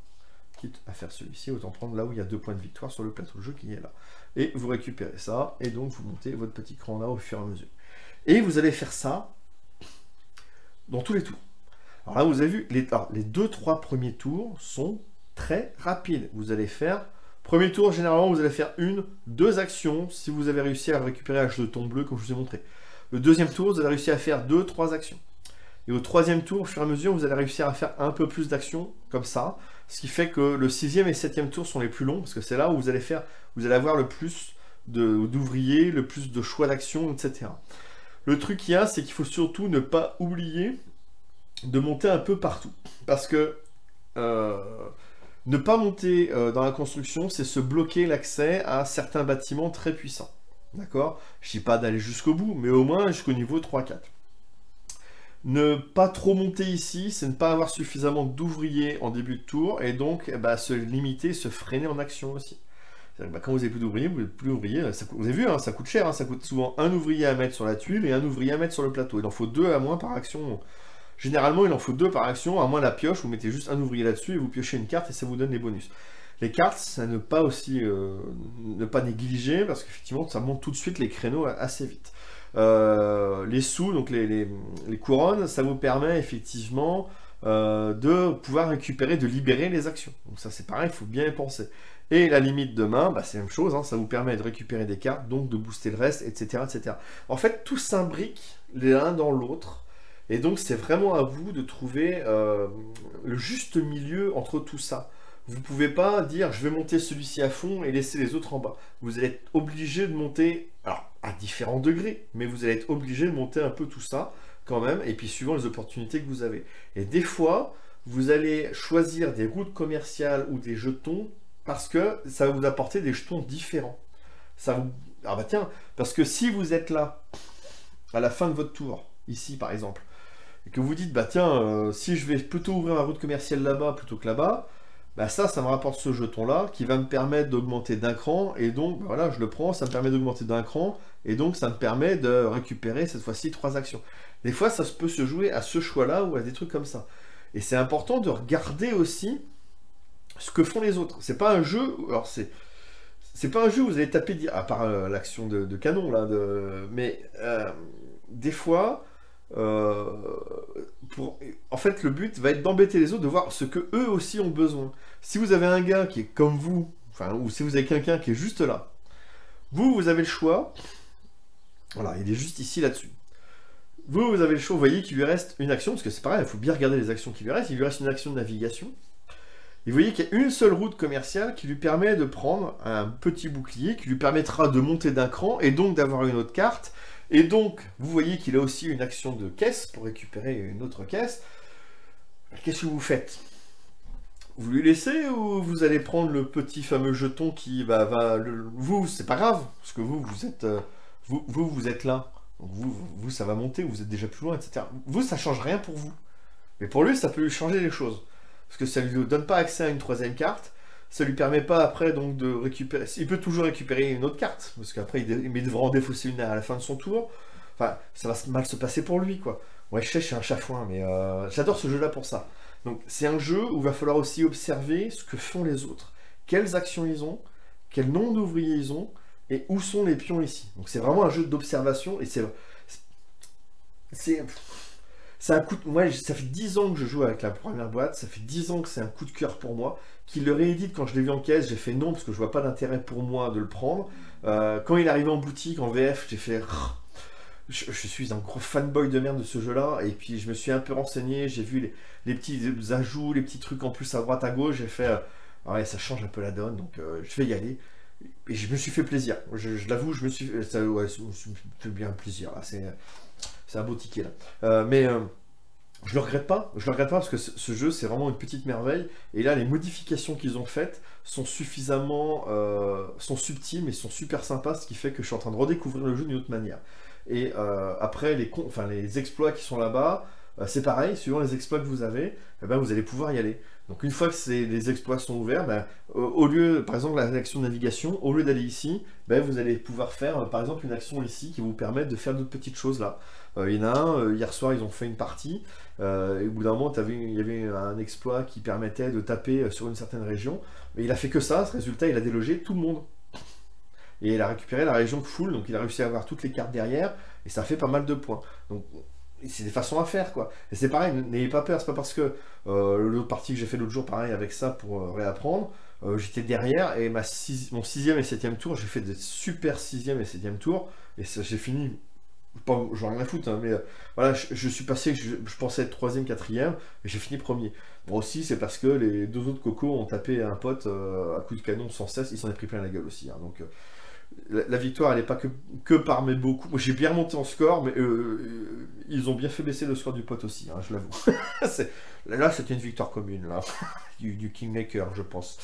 Quitte à faire celui-ci, autant prendre là où il y a 2 points de victoire sur le plateau de jeu qui est là. Et vous récupérez ça, et donc vous montez votre petit cran là au fur et à mesure. Et vous allez faire ça dans tous les tours. Alors là, vous avez vu, les 2-3 premiers tours sont très rapides. Vous allez faire, premier tour, généralement, vous allez faire 1-2 actions si vous avez réussi à récupérer un jeton bleu, comme je vous ai montré. Le deuxième tour, vous allez réussir à faire 2-3 actions. Et au troisième tour, au fur et à mesure, vous allez réussir à faire un peu plus d'actions, comme ça. Ce qui fait que le 6e et 7e tour sont les plus longs, parce que c'est là où vous allez avoir le plus d'ouvriers, le plus de choix d'actions, etc. Le truc qu'il y a, c'est qu'il faut surtout ne pas oublier de monter un peu partout. Parce que ne pas monter dans la construction, c'est se bloquer l'accès à certains bâtiments très puissants. D'accord? Je ne dis pas d'aller jusqu'au bout, mais au moins jusqu'au niveau 3-4. Ne pas trop monter ici, c'est ne pas avoir suffisamment d'ouvriers en début de tour, et donc se limiter, se freiner en action aussi. Quand vous n'avez plus d'ouvriers, vous avez vu, hein, ça coûte cher, hein, ça coûte souvent un ouvrier à mettre sur la tuile et un ouvrier à mettre sur le plateau. Il en faut 2 à moins par action. Généralement, il en faut 2 par action, à moins la pioche, vous mettez juste un ouvrier là-dessus et vous piochez une carte et ça vous donne les bonus. Les cartes, ça ne pas aussi ne pas négliger, parce qu'effectivement, ça monte tout de suite les créneaux assez vite. Les sous, donc les couronnes, ça vous permet effectivement de pouvoir récupérer, de libérer les actions. Donc ça c'est pareil, il faut bien y penser. Et la limite de main, c'est la même chose, hein, ça vous permet de récupérer des cartes, donc de booster le reste, etc. etc. En fait, tout s'imbrique l'un dans l'autre, et donc c'est vraiment à vous de trouver le juste milieu entre tout ça. Vous ne pouvez pas dire je vais monter celui-ci à fond et laisser les autres en bas. Vous allez être obligé de monter, alors à différents degrés, mais vous allez être obligé de monter un peu tout ça quand même, et puis suivant les opportunités que vous avez. Et des fois, vous allez choisir des routes commerciales ou des jetons parce que ça va vous apporter des jetons différents. Ça vous... Ah bah tiens, parce que si vous êtes là, à la fin de votre tour, ici par exemple, et que vous dites, bah tiens, si je vais plutôt ouvrir ma route commerciale là-bas plutôt que là-bas, bah ça me rapporte ce jeton-là qui va me permettre d'augmenter d'un cran, et donc voilà, je le prends, ça me permet d'augmenter d'un cran, et donc ça me permet de récupérer cette fois-ci 3 actions. Des fois, ça peut se jouer à ce choix-là ou à des trucs comme ça. Et c'est important de regarder aussi ce que font les autres. C'est pas un jeu, alors c'est pas un jeu où vous allez taper, à part l'action de canon là, mais des fois. En fait, le but va être d'embêter les autres, de voir ce que eux aussi ont besoin. Si vous avez un gars qui est comme vous, enfin, ou si vous avez quelqu'un qui est juste là, vous avez le choix. Voilà, il est juste ici là-dessus. Vous avez le choix, vous voyez qu'il lui reste une action, parce que c'est pareil, il faut bien regarder les actions qui lui restent. Il lui reste une action de navigation. Et vous voyez qu'il y a une seule route commerciale qui lui permet de prendre un petit bouclier, qui lui permettra de monter d'un cran, et donc d'avoir une autre carte. Et donc, vous voyez qu'il a aussi une action de caisse pour récupérer une autre caisse. Qu'est-ce que vous faites? Vous lui laissez ou vous allez prendre le petit fameux jeton qui vous, c'est pas grave, parce que vous êtes là. Donc vous, ça va monter, vous êtes déjà plus loin, etc. Vous, ça change rien pour vous. Mais pour lui, ça peut lui changer les choses. Parce que ça ne lui donne pas accès à une 3e carte. Ça lui permet pas après donc de récupérer. Il peut toujours récupérer une autre carte, parce qu'après il devra en défausser une à la fin de son tour. Enfin, ça va mal se passer pour lui, quoi. Ouais, je sais, je suis un chafouin, mais j'adore ce jeu-là pour ça. Donc c'est un jeu où il va falloir aussi observer ce que font les autres. Quelles actions ils ont, quel nombre d'ouvriers ils ont, et où sont les pions ici. Donc c'est vraiment un jeu d'observation, et c'est un coup de... Moi, ça fait 10 ans que je joue avec la première boîte, ça fait 10 ans que c'est un coup de cœur pour moi. Qu'il le réédite, quand je l'ai vu en caisse, j'ai fait non, parce que je vois pas d'intérêt pour moi de le prendre. Quand il est arrivé en boutique, en VF, j'ai fait... Je suis un gros fanboy de merde de ce jeu-là, et puis je me suis un peu renseigné, j'ai vu les petits ajouts, les petits trucs en plus à droite, à gauche, j'ai fait... ouais, ça change un peu la donne, donc je vais y aller. Et je me suis fait plaisir. Je l'avoue, je me suis fait bien plaisir, là. C'est un beau ticket, là. Mais... je le regrette pas parce que ce jeu c'est vraiment une petite merveille, et là les modifications qu'ils ont faites sont suffisamment sont subtiles mais sont super sympas, ce qui fait que je suis en train de redécouvrir le jeu d'une autre manière. Et après les exploits qui sont là-bas, c'est pareil, suivant les exploits que vous avez, eh ben, vous allez pouvoir y aller. Donc une fois que les exploits sont ouverts, ben, au lieu, par exemple, l'action de navigation, au lieu d'aller ici, ben, vous allez pouvoir faire, par exemple, une action ici qui vous permet de faire d'autres petites choses là. Il y en a un, hier soir, ils ont fait une partie, et au bout d'un moment, il y avait un exploit qui permettait de taper sur une certaine région, mais il a fait que ça, ce résultat, il a délogé tout le monde. Et il a récupéré la région full, donc il a réussi à avoir toutes les cartes derrière, et ça fait pas mal de points. Donc c'est des façons à faire, quoi. Et c'est pareil, n'ayez pas peur, c'est pas parce que l'autre partie que j'ai fait l'autre jour, pareil, avec ça, pour réapprendre, j'étais derrière, et mon 6e et 7e tour, j'ai fait des super 6e et 7e tours, et j'ai fini, j'en ai rien à foutre, hein, mais voilà, je suis passé, je pensais être 3e, 4e, et j'ai fini premier. Moi aussi, c'est parce que les deux autres cocos ont tapé un pote à coup de canon sans cesse, il s'en est pris plein la gueule aussi, hein, donc... La victoire, elle n'est pas que par mes beaucoup. Moi, j'ai bien remonté en score, mais ils ont bien fait baisser le score du pote aussi, hein, je l'avoue. Là, c'était une victoire commune, là, du Kingmaker, je pense.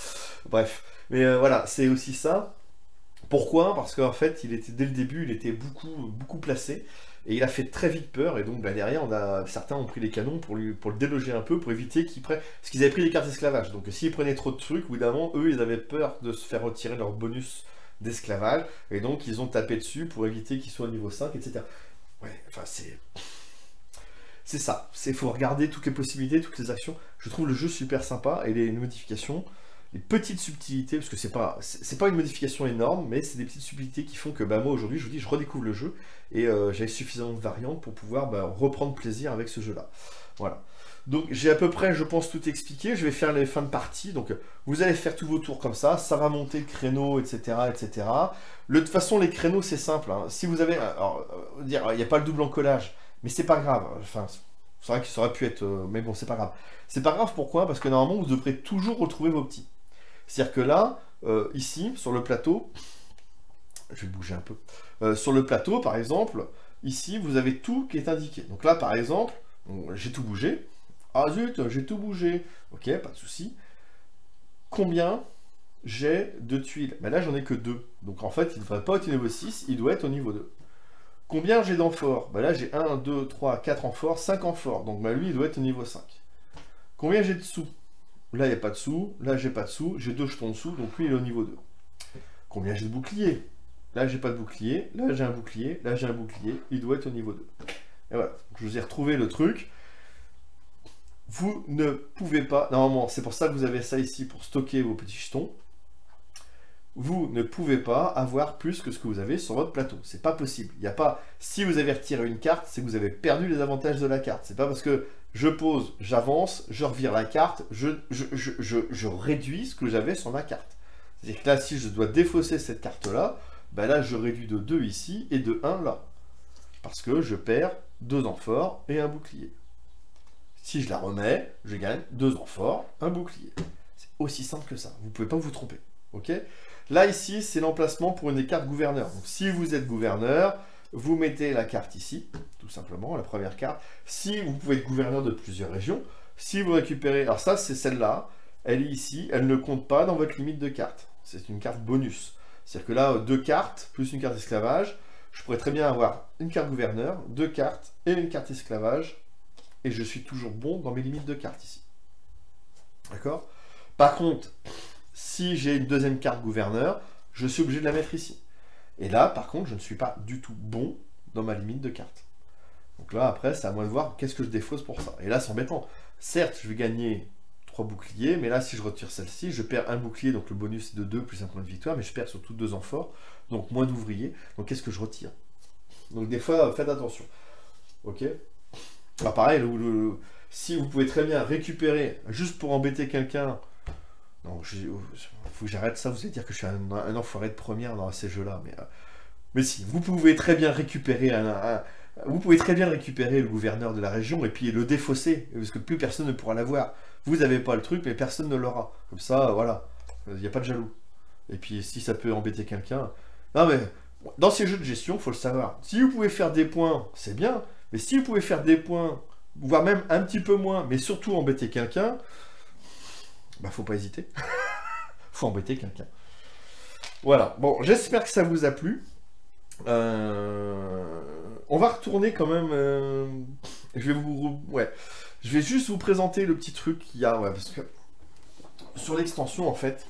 Bref, mais voilà, c'est aussi ça. Pourquoi? Parce qu'en fait, dès le début, il était beaucoup placé, et il a fait très vite peur, et donc bah, derrière, certains ont pris les canons pour le déloger un peu, pour éviter qu'ils prennent... Parce qu'ils avaient pris les cartes d'esclavage, donc s'ils prenaient trop de trucs, évidemment, eux, ils avaient peur de se faire retirer leur bonus d'esclavage, et donc ils ont tapé dessus pour éviter qu'ils soient au niveau 5, etc. Ouais, enfin c'est ça, il faut regarder toutes les possibilités, toutes les actions. Je trouve le jeu super sympa, et les modifications, les petites subtilités, parce que c'est pas une modification énorme, mais c'est des petites subtilités qui font que bah, moi aujourd'hui, je vous dis, je redécouvre le jeu, et j'ai suffisamment de variantes pour pouvoir reprendre plaisir avec ce jeu-là. Voilà. Donc j'ai à peu près, je pense, tout expliqué. Je vais faire les fins de partie. Donc vous allez faire tous vos tours comme ça va monter le créneau, etc. etc. De toute façon, les créneaux, c'est simple. Hein. Si vous avez... Alors, dire, il n'y a pas le double encollage, mais c'est pas grave. Enfin, c'est vrai que ça aurait pu être... mais bon, c'est pas grave. C'est pas grave, pourquoi? Parce que normalement, vous devrez toujours retrouver vos petits. C'est-à-dire que là, ici, sur le plateau... Je vais bouger un peu. Sur le plateau, par exemple, ici, vous avez tout qui est indiqué. Donc là, par exemple, j'ai tout bougé. Ah zut, j'ai tout bougé. Ok, pas de souci. Combien j'ai de tuiles? Ben là, j'en ai que 2. Donc en fait, il ne devrait pas être au niveau 6, il doit être au niveau 2. Combien j'ai d'amphores? Ben là, j'ai 1, 2, 3, 4 amphores, 5 amphores. Donc ben, lui, il doit être au niveau 5. Combien j'ai de sous? Là, il n'y a pas de sous. Là, j'ai pas de sous. J'ai 2 jetons de sous, donc lui, il est au niveau 2. Combien j'ai de boucliers? Là, j'ai pas de bouclier. Là, j'ai un bouclier. Là, j'ai un bouclier. Il doit être au niveau 2. Et voilà. Je vous ai retrouvé le truc. Vous ne pouvez pas, normalement c'est pour ça que vous avez ça ici pour stocker vos petits jetons, vous ne pouvez pas avoir plus que ce que vous avez sur votre plateau, c'est pas possible. Il n'y a pas, si vous avez retiré une carte, c'est que vous avez perdu les avantages de la carte, c'est pas parce que je pose, j'avance, je revire la carte, je réduis ce que j'avais sur ma carte. C'est-à-dire que là, si je dois défausser cette carte-là, ben là je réduis de 2 ici et de 1 là, parce que je perds 2 amphores et un bouclier. Si je la remets, je gagne 2 amphores, un bouclier. C'est aussi simple que ça. Vous ne pouvez pas vous tromper. Ok? Là, ici, c'est l'emplacement pour une des cartes gouverneur. Donc, si vous êtes gouverneur, vous mettez la carte ici, tout simplement, la première carte. Si vous pouvez être gouverneur de plusieurs régions, si vous récupérez... Alors ça, c'est celle-là. Elle est ici. Elle ne compte pas dans votre limite de cartes. C'est une carte bonus. C'est-à-dire que là, 2 cartes, plus une carte esclavage, je pourrais très bien avoir une carte gouverneur, 2 cartes et une carte esclavage. Et je suis toujours bon dans mes limites de cartes ici. D'accord? Par contre, si j'ai une deuxième carte gouverneur, je suis obligé de la mettre ici. Et là, par contre, je ne suis pas du tout bon dans ma limite de cartes. Donc là, après, c'est à moi de voir qu'est-ce que je défausse pour ça. Et là, c'est embêtant. Certes, je vais gagner 3 boucliers, mais là, si je retire celle-ci, je perds un bouclier, donc le bonus est de 2 plus un point de victoire, mais je perds surtout 2 amphores, donc moins d'ouvriers. Donc qu'est-ce que je retire? Donc des fois, faites attention. Ok? Alors pareil, si vous pouvez très bien récupérer, juste pour embêter quelqu'un, non, il faut que j'arrête ça, vous allez dire que je suis un enfoiré de première dans ces jeux-là, mais si, vous pouvez très bien récupérer vous pouvez très bien récupérer le gouverneur de la région et puis le défausser, parce que plus personne ne pourra l'avoir. Vous n'avez pas le truc, mais personne ne l'aura. Comme ça, voilà, il n'y a pas de jaloux. Et puis si ça peut embêter quelqu'un... Non mais, dans ces jeux de gestion, il faut le savoir. Si vous pouvez faire des points, c'est bien. Mais si vous pouvez faire des points, voire même un petit peu moins, mais surtout embêter quelqu'un, bah faut pas hésiter. Faut embêter quelqu'un. Voilà. Bon, j'espère que ça vous a plu. On va retourner quand même Je vais juste vous présenter le petit truc qu'il y a, parce que sur l'extension, en fait,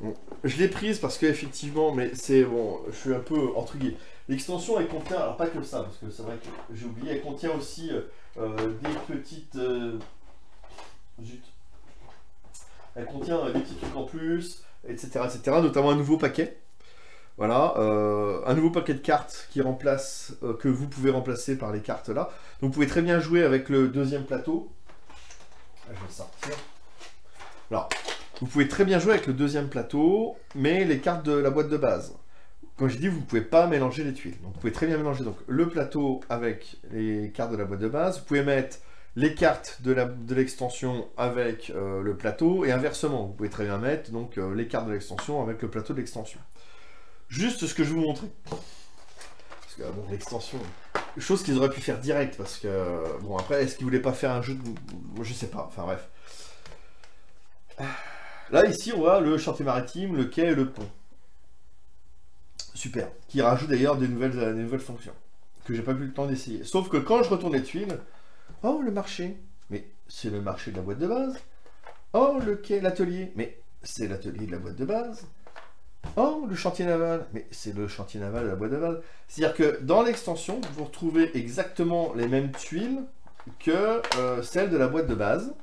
bon, je l'ai prise parce qu'effectivement, mais c'est bon, je suis un peu intrigué. L'extension, elle contient, alors pas que ça, parce que c'est vrai que j'ai oublié, elle contient aussi des petites... zut. Elle contient des petits trucs en plus, etc., notamment un nouveau paquet. Voilà, un nouveau paquet de cartes qui remplace, que vous pouvez remplacer par les cartes là. Donc vous pouvez très bien jouer avec le deuxième plateau. Je vais le sortir. Alors, vous pouvez très bien jouer avec le deuxième plateau, mais les cartes de la boîte de base. Comme j'ai dit, vous ne pouvez pas mélanger les tuiles. Donc vous pouvez très bien mélanger donc, le plateau avec les cartes de la boîte de base. Vous pouvez mettre les cartes de l'extension avec le plateau, et inversement, vous pouvez très bien mettre donc, les cartes de l'extension avec le plateau de l'extension. Juste ce que je vais vous montrer. Parce que, bon, l'extension... Chose qu'ils auraient pu faire direct, parce que... Bon, après, est-ce qu'ils voulaient pas faire un jeu de... Je sais pas, enfin bref. Là, ici, on voit le chantier maritime, le quai et le pont. Super. Qui rajoute d'ailleurs des nouvelles fonctions. Que j'ai pas eu le temps d'essayer. Sauf que quand je retourne les tuiles... Oh, le marché. Mais c'est le marché de la boîte de base. Oh, le quai, l'atelier. Mais c'est l'atelier de la boîte de base. Oh, le chantier naval. Mais c'est le chantier naval de la boîte de base. C'est-à-dire que dans l'extension, vous retrouvez exactement les mêmes tuiles que celles de la boîte de base.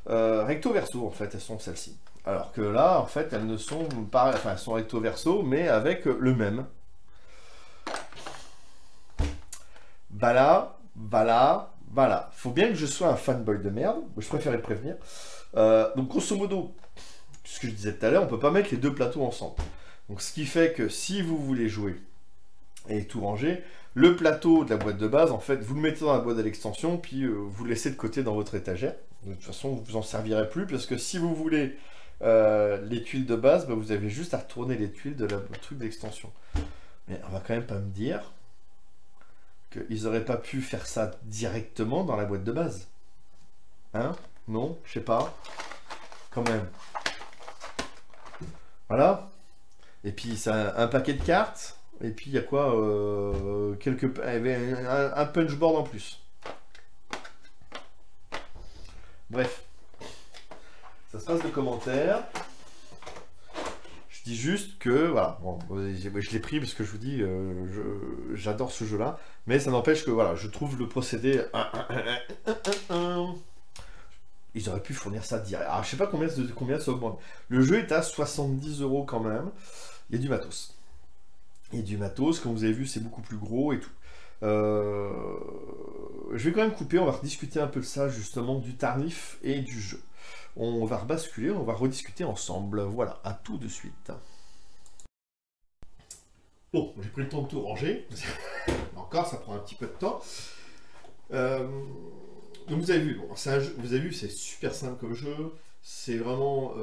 Recto verso, en fait, elles sont celles-ci. Alors que là, en fait, elles ne sont pas... Enfin, elles sont recto verso, mais avec le même. Voilà. Faut bien que je sois un fanboy de merde. Je préférais le prévenir. Donc, grosso modo, ce que je disais tout à l'heure, on peut pas mettre les deux plateaux ensemble. Donc, ce qui fait que si vous voulez jouer et tout ranger, le plateau de la boîte de base, en fait, vous le mettez dans la boîte de l'extension, puis vous le laissez de côté dans votre étagère. De toute façon, vous en servirez plus, parce que si vous voulez les tuiles de base, bah, vous avez juste à retourner les tuiles de la truc d'extension. Mais on va quand même pas me dire qu'ils auraient pas pu faire ça directement dans la boîte de base. Hein? Non? Je sais pas. Quand même. Voilà. Et puis, c'est un paquet de cartes. Et puis, il y a quoi un punchboard en plus. Bref. Ça se passe de commentaires. Je dis juste que, voilà, bon, je l'ai pris parce que je vous dis, j'adore ce jeu-là. Mais ça n'empêche que, voilà, je trouve le procédé... Ils auraient pu fournir ça direct. Alors, je sais pas combien ça augmente. Le jeu est à 70 € quand même. Il y a du matos. Il y a du matos, comme vous avez vu, c'est beaucoup plus gros et tout. Je vais quand même couper, on va rediscuter un peu de ça, justement, du tarif et du jeu. On va rebasculer, on va rediscuter ensemble. Voilà, à tout de suite. Bon, j'ai pris le temps de tout ranger. Encore, ça prend un petit peu de temps. Donc vous avez vu, bon, c'est un jeu, vous avez vu, c'est super simple comme jeu. C'est vraiment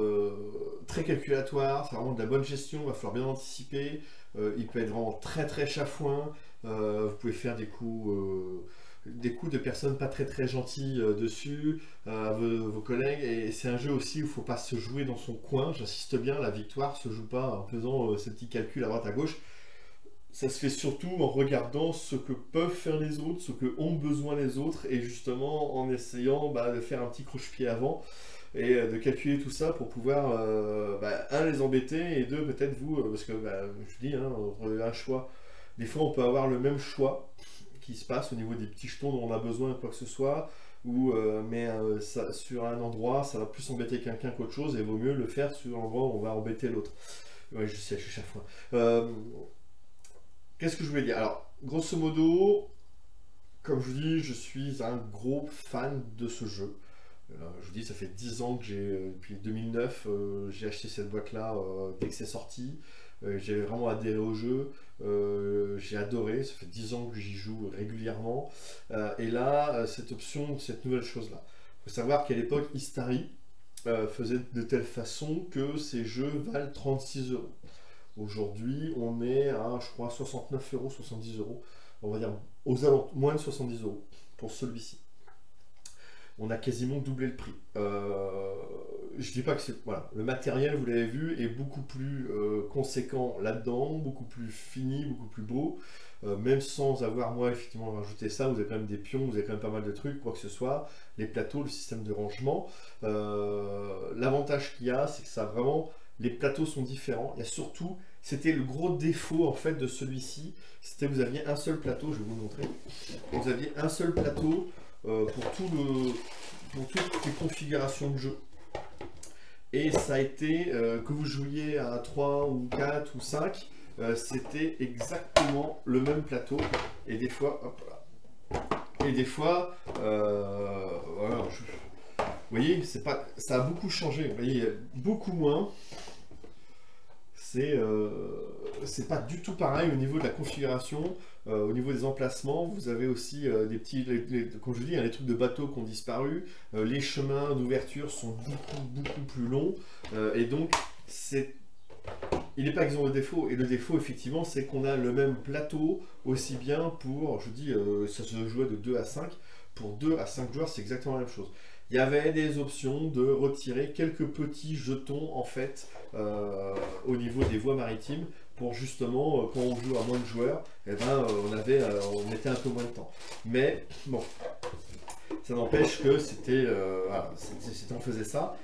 très calculatoire, c'est vraiment de la bonne gestion, il va falloir bien anticiper. Il peut être vraiment très chafouin. Vous pouvez faire des coups de personnes pas très gentilles dessus, vos collègues. Et c'est un jeu aussi où il ne faut pas se jouer dans son coin. J'insiste bien, la victoire se joue pas en faisant ces petits calculs à droite à gauche. Ça se fait surtout en regardant ce que peuvent faire les autres, ce que ont besoin les autres, et justement en essayant de faire un petit croche-pied avant et de calculer tout ça pour pouvoir, un, les embêter, et deux, peut-être vous, parce que je dis, hein, un choix, des fois on peut avoir le même choix qui se passe au niveau des petits jetons dont on a besoin, quoi que ce soit, ou ça, sur un endroit, ça va plus embêter quelqu'un qu'autre chose, et il vaut mieux le faire sur l'endroit où on va embêter l'autre. Ouais, je sais, je suis chaque fois. Qu'est-ce que je voulais dire? Alors, grosso modo, comme je vous dis, je suis un gros fan de ce jeu. Je vous dis, ça fait 10 ans que depuis 2009, j'ai acheté cette boîte-là dès que c'est sorti. J'ai vraiment adhéré au jeu. J'ai adoré, ça fait 10 ans que j'y joue régulièrement. Et là, cette option, cette nouvelle chose-là. Il faut savoir qu'à l'époque, Istari faisait de telle façon que ces jeux valent 36 €. Aujourd'hui, on est à, je crois, 69 €, 70 €. On va dire aux alentours, moins de 70 € pour celui-ci. on a quasiment doublé le prix. Je dis pas que c'est... Voilà, le matériel, vous l'avez vu, est beaucoup plus conséquent là-dedans, beaucoup plus fini, beaucoup plus beau. Même sans avoir, moi, effectivement, rajouté ça, vous avez quand même des pions, vous avez quand même pas mal de trucs, quoi que ce soit. Les plateaux, le système de rangement. L'avantage qu'il y a, c'est que ça vraiment... Les plateaux sont différents. Il y a surtout... C'était le gros défaut, en fait, de celui-ci. C'était que vous aviez un seul plateau, je vais vous le montrer. Vous aviez un seul plateau pour toutes les configurations de jeu. Et ça a été, que vous jouiez à 3 ou 4 ou 5, c'était exactement le même plateau. Et des fois, hop là. Et des fois, voilà, vous voyez, c'est pas, ça a beaucoup changé. Vous voyez, beaucoup moins. C'est pas du tout pareil au niveau de la configuration, au niveau des emplacements. Vous avez aussi des petits, comme je vous dis, les trucs de bateaux qui ont disparu. Les chemins d'ouverture sont beaucoup plus longs. Et donc, il n'est pas exempt de défaut. Et le défaut, effectivement, c'est qu'on a le même plateau aussi bien pour, je vous dis, ça se jouait de 2 à 5. Pour 2 à 5 joueurs, c'est exactement la même chose. Il y avait des options de retirer quelques petits jetons en fait au niveau des voies maritimes pour justement quand on joue à moins de joueurs, eh ben, on mettait un peu moins de temps. Mais bon, ça n'empêche que c'était voilà, on faisait ça,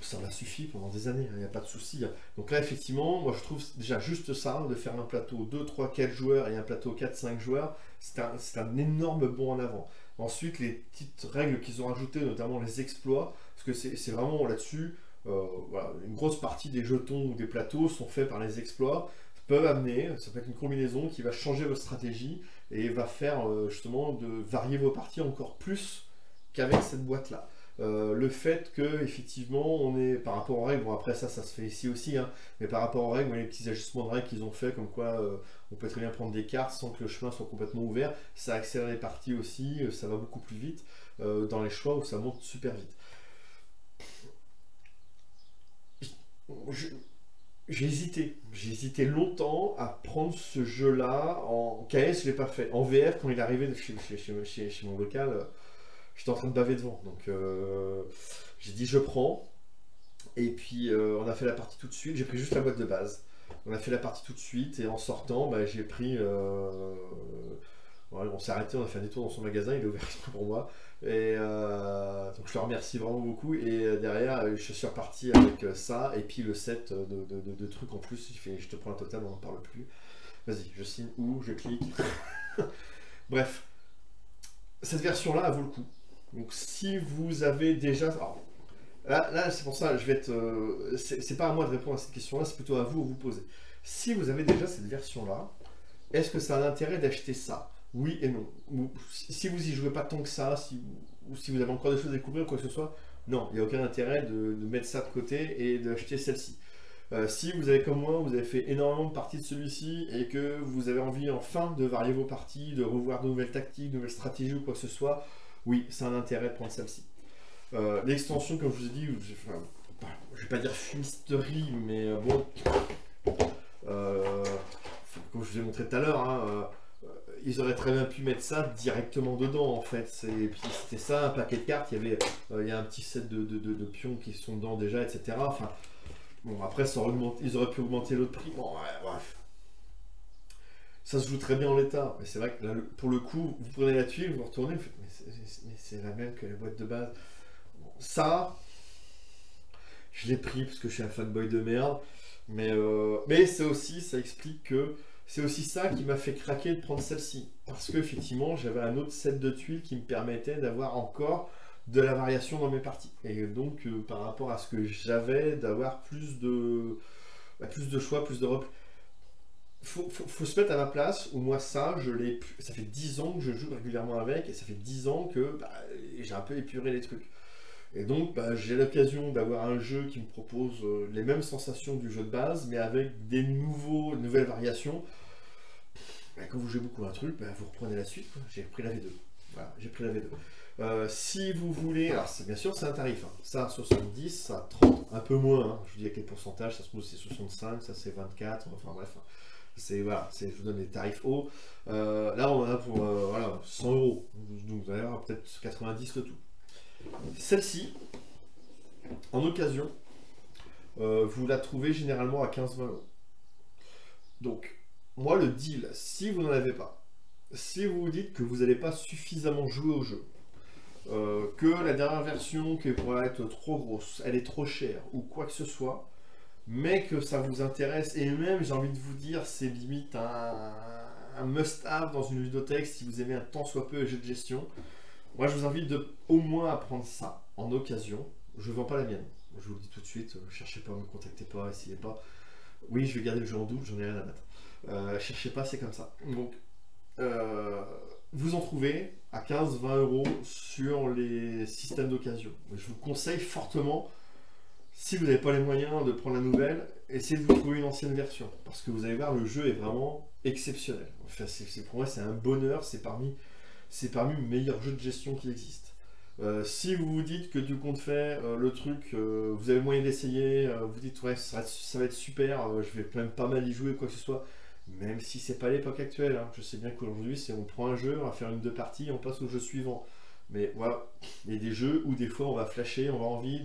ça m'a suffi pendant des années, il n'y a pas de souci. Donc là effectivement, moi je trouve déjà juste ça, de faire un plateau 2, 3, 4 joueurs et un plateau 4, 5 joueurs, c'est un énorme bond en avant. Ensuite, les petites règles qu'ils ont rajoutées, notamment les exploits, parce que c'est vraiment là-dessus, voilà, une grosse partie des jetons ou des plateaux sont faits par les exploits, peuvent amener, ça peut être une combinaison qui va changer votre stratégie et va faire justement de varier vos parties encore plus qu'avec cette boîte-là. Le fait que effectivement on est par rapport aux règles, bon après ça se fait ici aussi, hein, mais par rapport aux règles, les petits ajustements de règles qu'ils ont fait, comme quoi on peut très bien prendre des cartes sans que le chemin soit complètement ouvert, ça accélère les parties aussi, ça va beaucoup plus vite dans les choix où ça monte super vite. J'ai hésité longtemps à prendre ce jeu-là. En KS, je l'ai pas fait. En VR, quand il est arrivé chez mon local, j'étais en train de baver devant. Donc j'ai dit je prends. Et puis on a fait la partie tout de suite. J'ai pris juste la boîte de base. On a fait la partie tout de suite. Et en sortant, bah, j'ai pris... voilà, on s'est arrêté, on a fait un détour dans son magasin. Il est ouvert pour moi. Et donc je le remercie vraiment beaucoup. Et derrière, je suis reparti avec ça. Et puis le set de trucs en plus. Je te prends la totale, on n'en parle plus. Vas-y, je signe où, je clique. Bref. Cette version-là, elle vaut le coup. Donc si vous avez déjà... Alors, là c'est pour ça, je vais être... c'est pas à moi de répondre à cette question-là, c'est plutôt à vous de vous poser. Si vous avez déjà cette version-là, est-ce que ça a l'intérêt d'acheter ça? Oui et non. Si vous y jouez pas tant que ça, ou si vous avez encore des choses à découvrir ou quoi que ce soit, non, il n'y a aucun intérêt de mettre ça de côté et d'acheter celle-ci. Si vous avez comme moi, vous avez fait énormément de parties de celui-ci et que vous avez envie enfin de varier vos parties, de revoir de nouvelles tactiques, de nouvelles stratégies ou quoi que ce soit, oui, c'est un intérêt de prendre celle-ci. L'extension, comme je vous ai dit, je vais pas dire fumisterie, mais bon, comme je vous ai montré tout à l'heure, hein, ils auraient très bien pu mettre ça directement dedans en fait. Et puis c'était ça, un paquet de cartes, il y a un petit set de pions qui sont dedans déjà, etc. Enfin, bon, après, ils auraient pu augmenter l'autre prix. Bon, ouais, bref. Ça se joue très bien en l'état. Mais c'est vrai que là, pour le coup, vous prenez la tuile, vous retournez, vous faites, mais c'est la même que la boîte de base. Bon, ça, je l'ai pris parce que je suis un fanboy de merde. Mais c'est aussi, ça explique que c'est aussi ça qui m'a fait craquer de prendre celle-ci. Parce que effectivement, j'avais un autre set de tuiles qui me permettait d'avoir encore de la variation dans mes parties. Et donc, par rapport à ce que j'avais, d'avoir plus de choix, plus de repli. Faut se mettre à ma place, où moi ça fait 10 ans que je joue régulièrement avec, et ça fait 10 ans que j'ai un peu épuré les trucs. Et donc j'ai l'occasion d'avoir un jeu qui me propose les mêmes sensations du jeu de base, mais avec des nouvelles variations. Quand vous jouez beaucoup à un truc, vous reprenez la suite, quoi. J'ai pris la V2. Voilà, j'ai pris la V2. Si vous voulez, alors bien sûr c'est un tarif, hein. Ça 70, ça 30, un peu moins, hein. Je vous dis à quel pourcentage, ça se trouve c'est 65, ça c'est 24, enfin bref. Voilà, je vous donne les tarifs hauts. Là on en a pour voilà, 100 €. Donc d'ailleurs peut-être 90 le tout. Celle-ci, en occasion, vous la trouvez généralement à 15-20 euros. Donc, moi, le deal, si vous n'en avez pas, si vous vous dites que vous n'allez pas suffisamment jouer au jeu, que la dernière version qui pourrait être trop grosse, elle est trop chère, ou quoi que ce soit, mais que ça vous intéresse, et même, j'ai envie de vous dire, c'est limite un must-have dans une ludothèque si vous aimez un tant soit peu les jeux de gestion. Moi, je vous invite au moins à prendre ça en occasion. Je ne vends pas la mienne. Je vous le dis tout de suite, cherchez pas, ne me contactez pas, essayez pas. Oui, je vais garder le jeu en doute, j'en ai rien à battre. Cherchez pas, c'est comme ça. Donc, vous en trouvez à 15-20 euros sur les systèmes d'occasion. Je vous conseille fortement, si vous n'avez pas les moyens de prendre la nouvelle, essayez de vous trouver une ancienne version. Parce que vous allez voir, le jeu est vraiment exceptionnel. Enfin, pour moi, c'est un bonheur, c'est parmi les meilleurs jeux de gestion qui existent. Si vous vous dites que du compte fait, le truc, vous avez moyen d'essayer, vous dites ouais, ça va être super, je vais quand même pas mal y jouer, quoi que ce soit, même si c'est pas l'époque actuelle, hein. Je sais bien qu'aujourd'hui, c'est on prend un jeu, on va faire une deux parties, on passe au jeu suivant. Mais voilà, il y a des jeux où des fois on va flasher, on va envie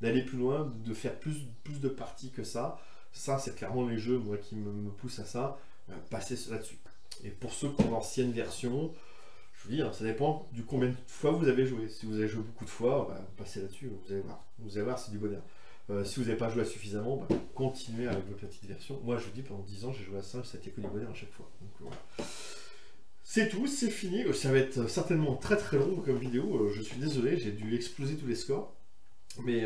d'aller plus loin, de faire plus de parties que ça. Ça, c'est clairement les jeux, moi, qui me poussent à ça, passer là-dessus. Et pour ceux qui ont l'ancienne version, je vous dis, hein, ça dépend du combien de fois vous avez joué. Si vous avez joué beaucoup de fois, bah, passez là-dessus, vous allez voir. Vous allez voir, c'est du bonheur. Si vous n'avez pas joué suffisamment, bah, continuez avec votre petite version. Moi, je vous dis, pendant 10 ans, j'ai joué à ça, ça a été que du bonheur à chaque fois. Donc, voilà. C'est tout, c'est fini. Ça va être certainement très très long comme vidéo. Je suis désolé, j'ai dû exploser tous les scores. Mais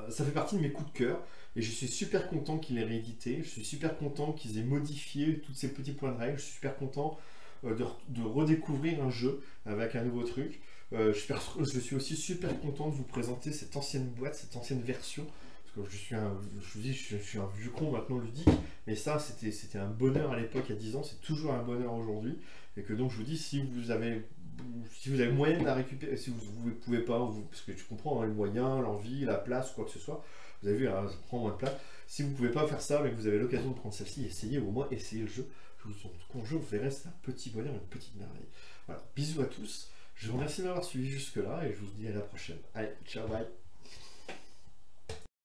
ça fait partie de mes coups de cœur. Et je suis super content qu'ils l'aient réédité. Je suis super content qu'ils aient modifié tous ces petits points de règle. Je suis super content de redécouvrir un jeu avec un nouveau truc. Je suis aussi super content de vous présenter cette ancienne boîte, cette ancienne version. Parce que je suis un vieux con maintenant ludique. Mais ça, c'était un bonheur à l'époque, il y a 10 ans. C'est toujours un bonheur aujourd'hui. Et que donc, je vous dis, si vous avez moyen de la récupérer, si vous ne pouvez pas, parce que tu comprends, hein, les moyens, l'envie, la place, quoi que ce soit, vous avez vu, hein, ça prend moins de place. Si vous ne pouvez pas faire ça, mais que vous avez l'occasion de prendre celle-ci, essayez, au moins essayez le jeu. Je vous verrai, c'est un petit bonheur, une petite merveille. Voilà, bisous à tous. Je vous remercie de m'avoir suivi jusque-là et je vous dis à la prochaine. Allez, ciao, bye.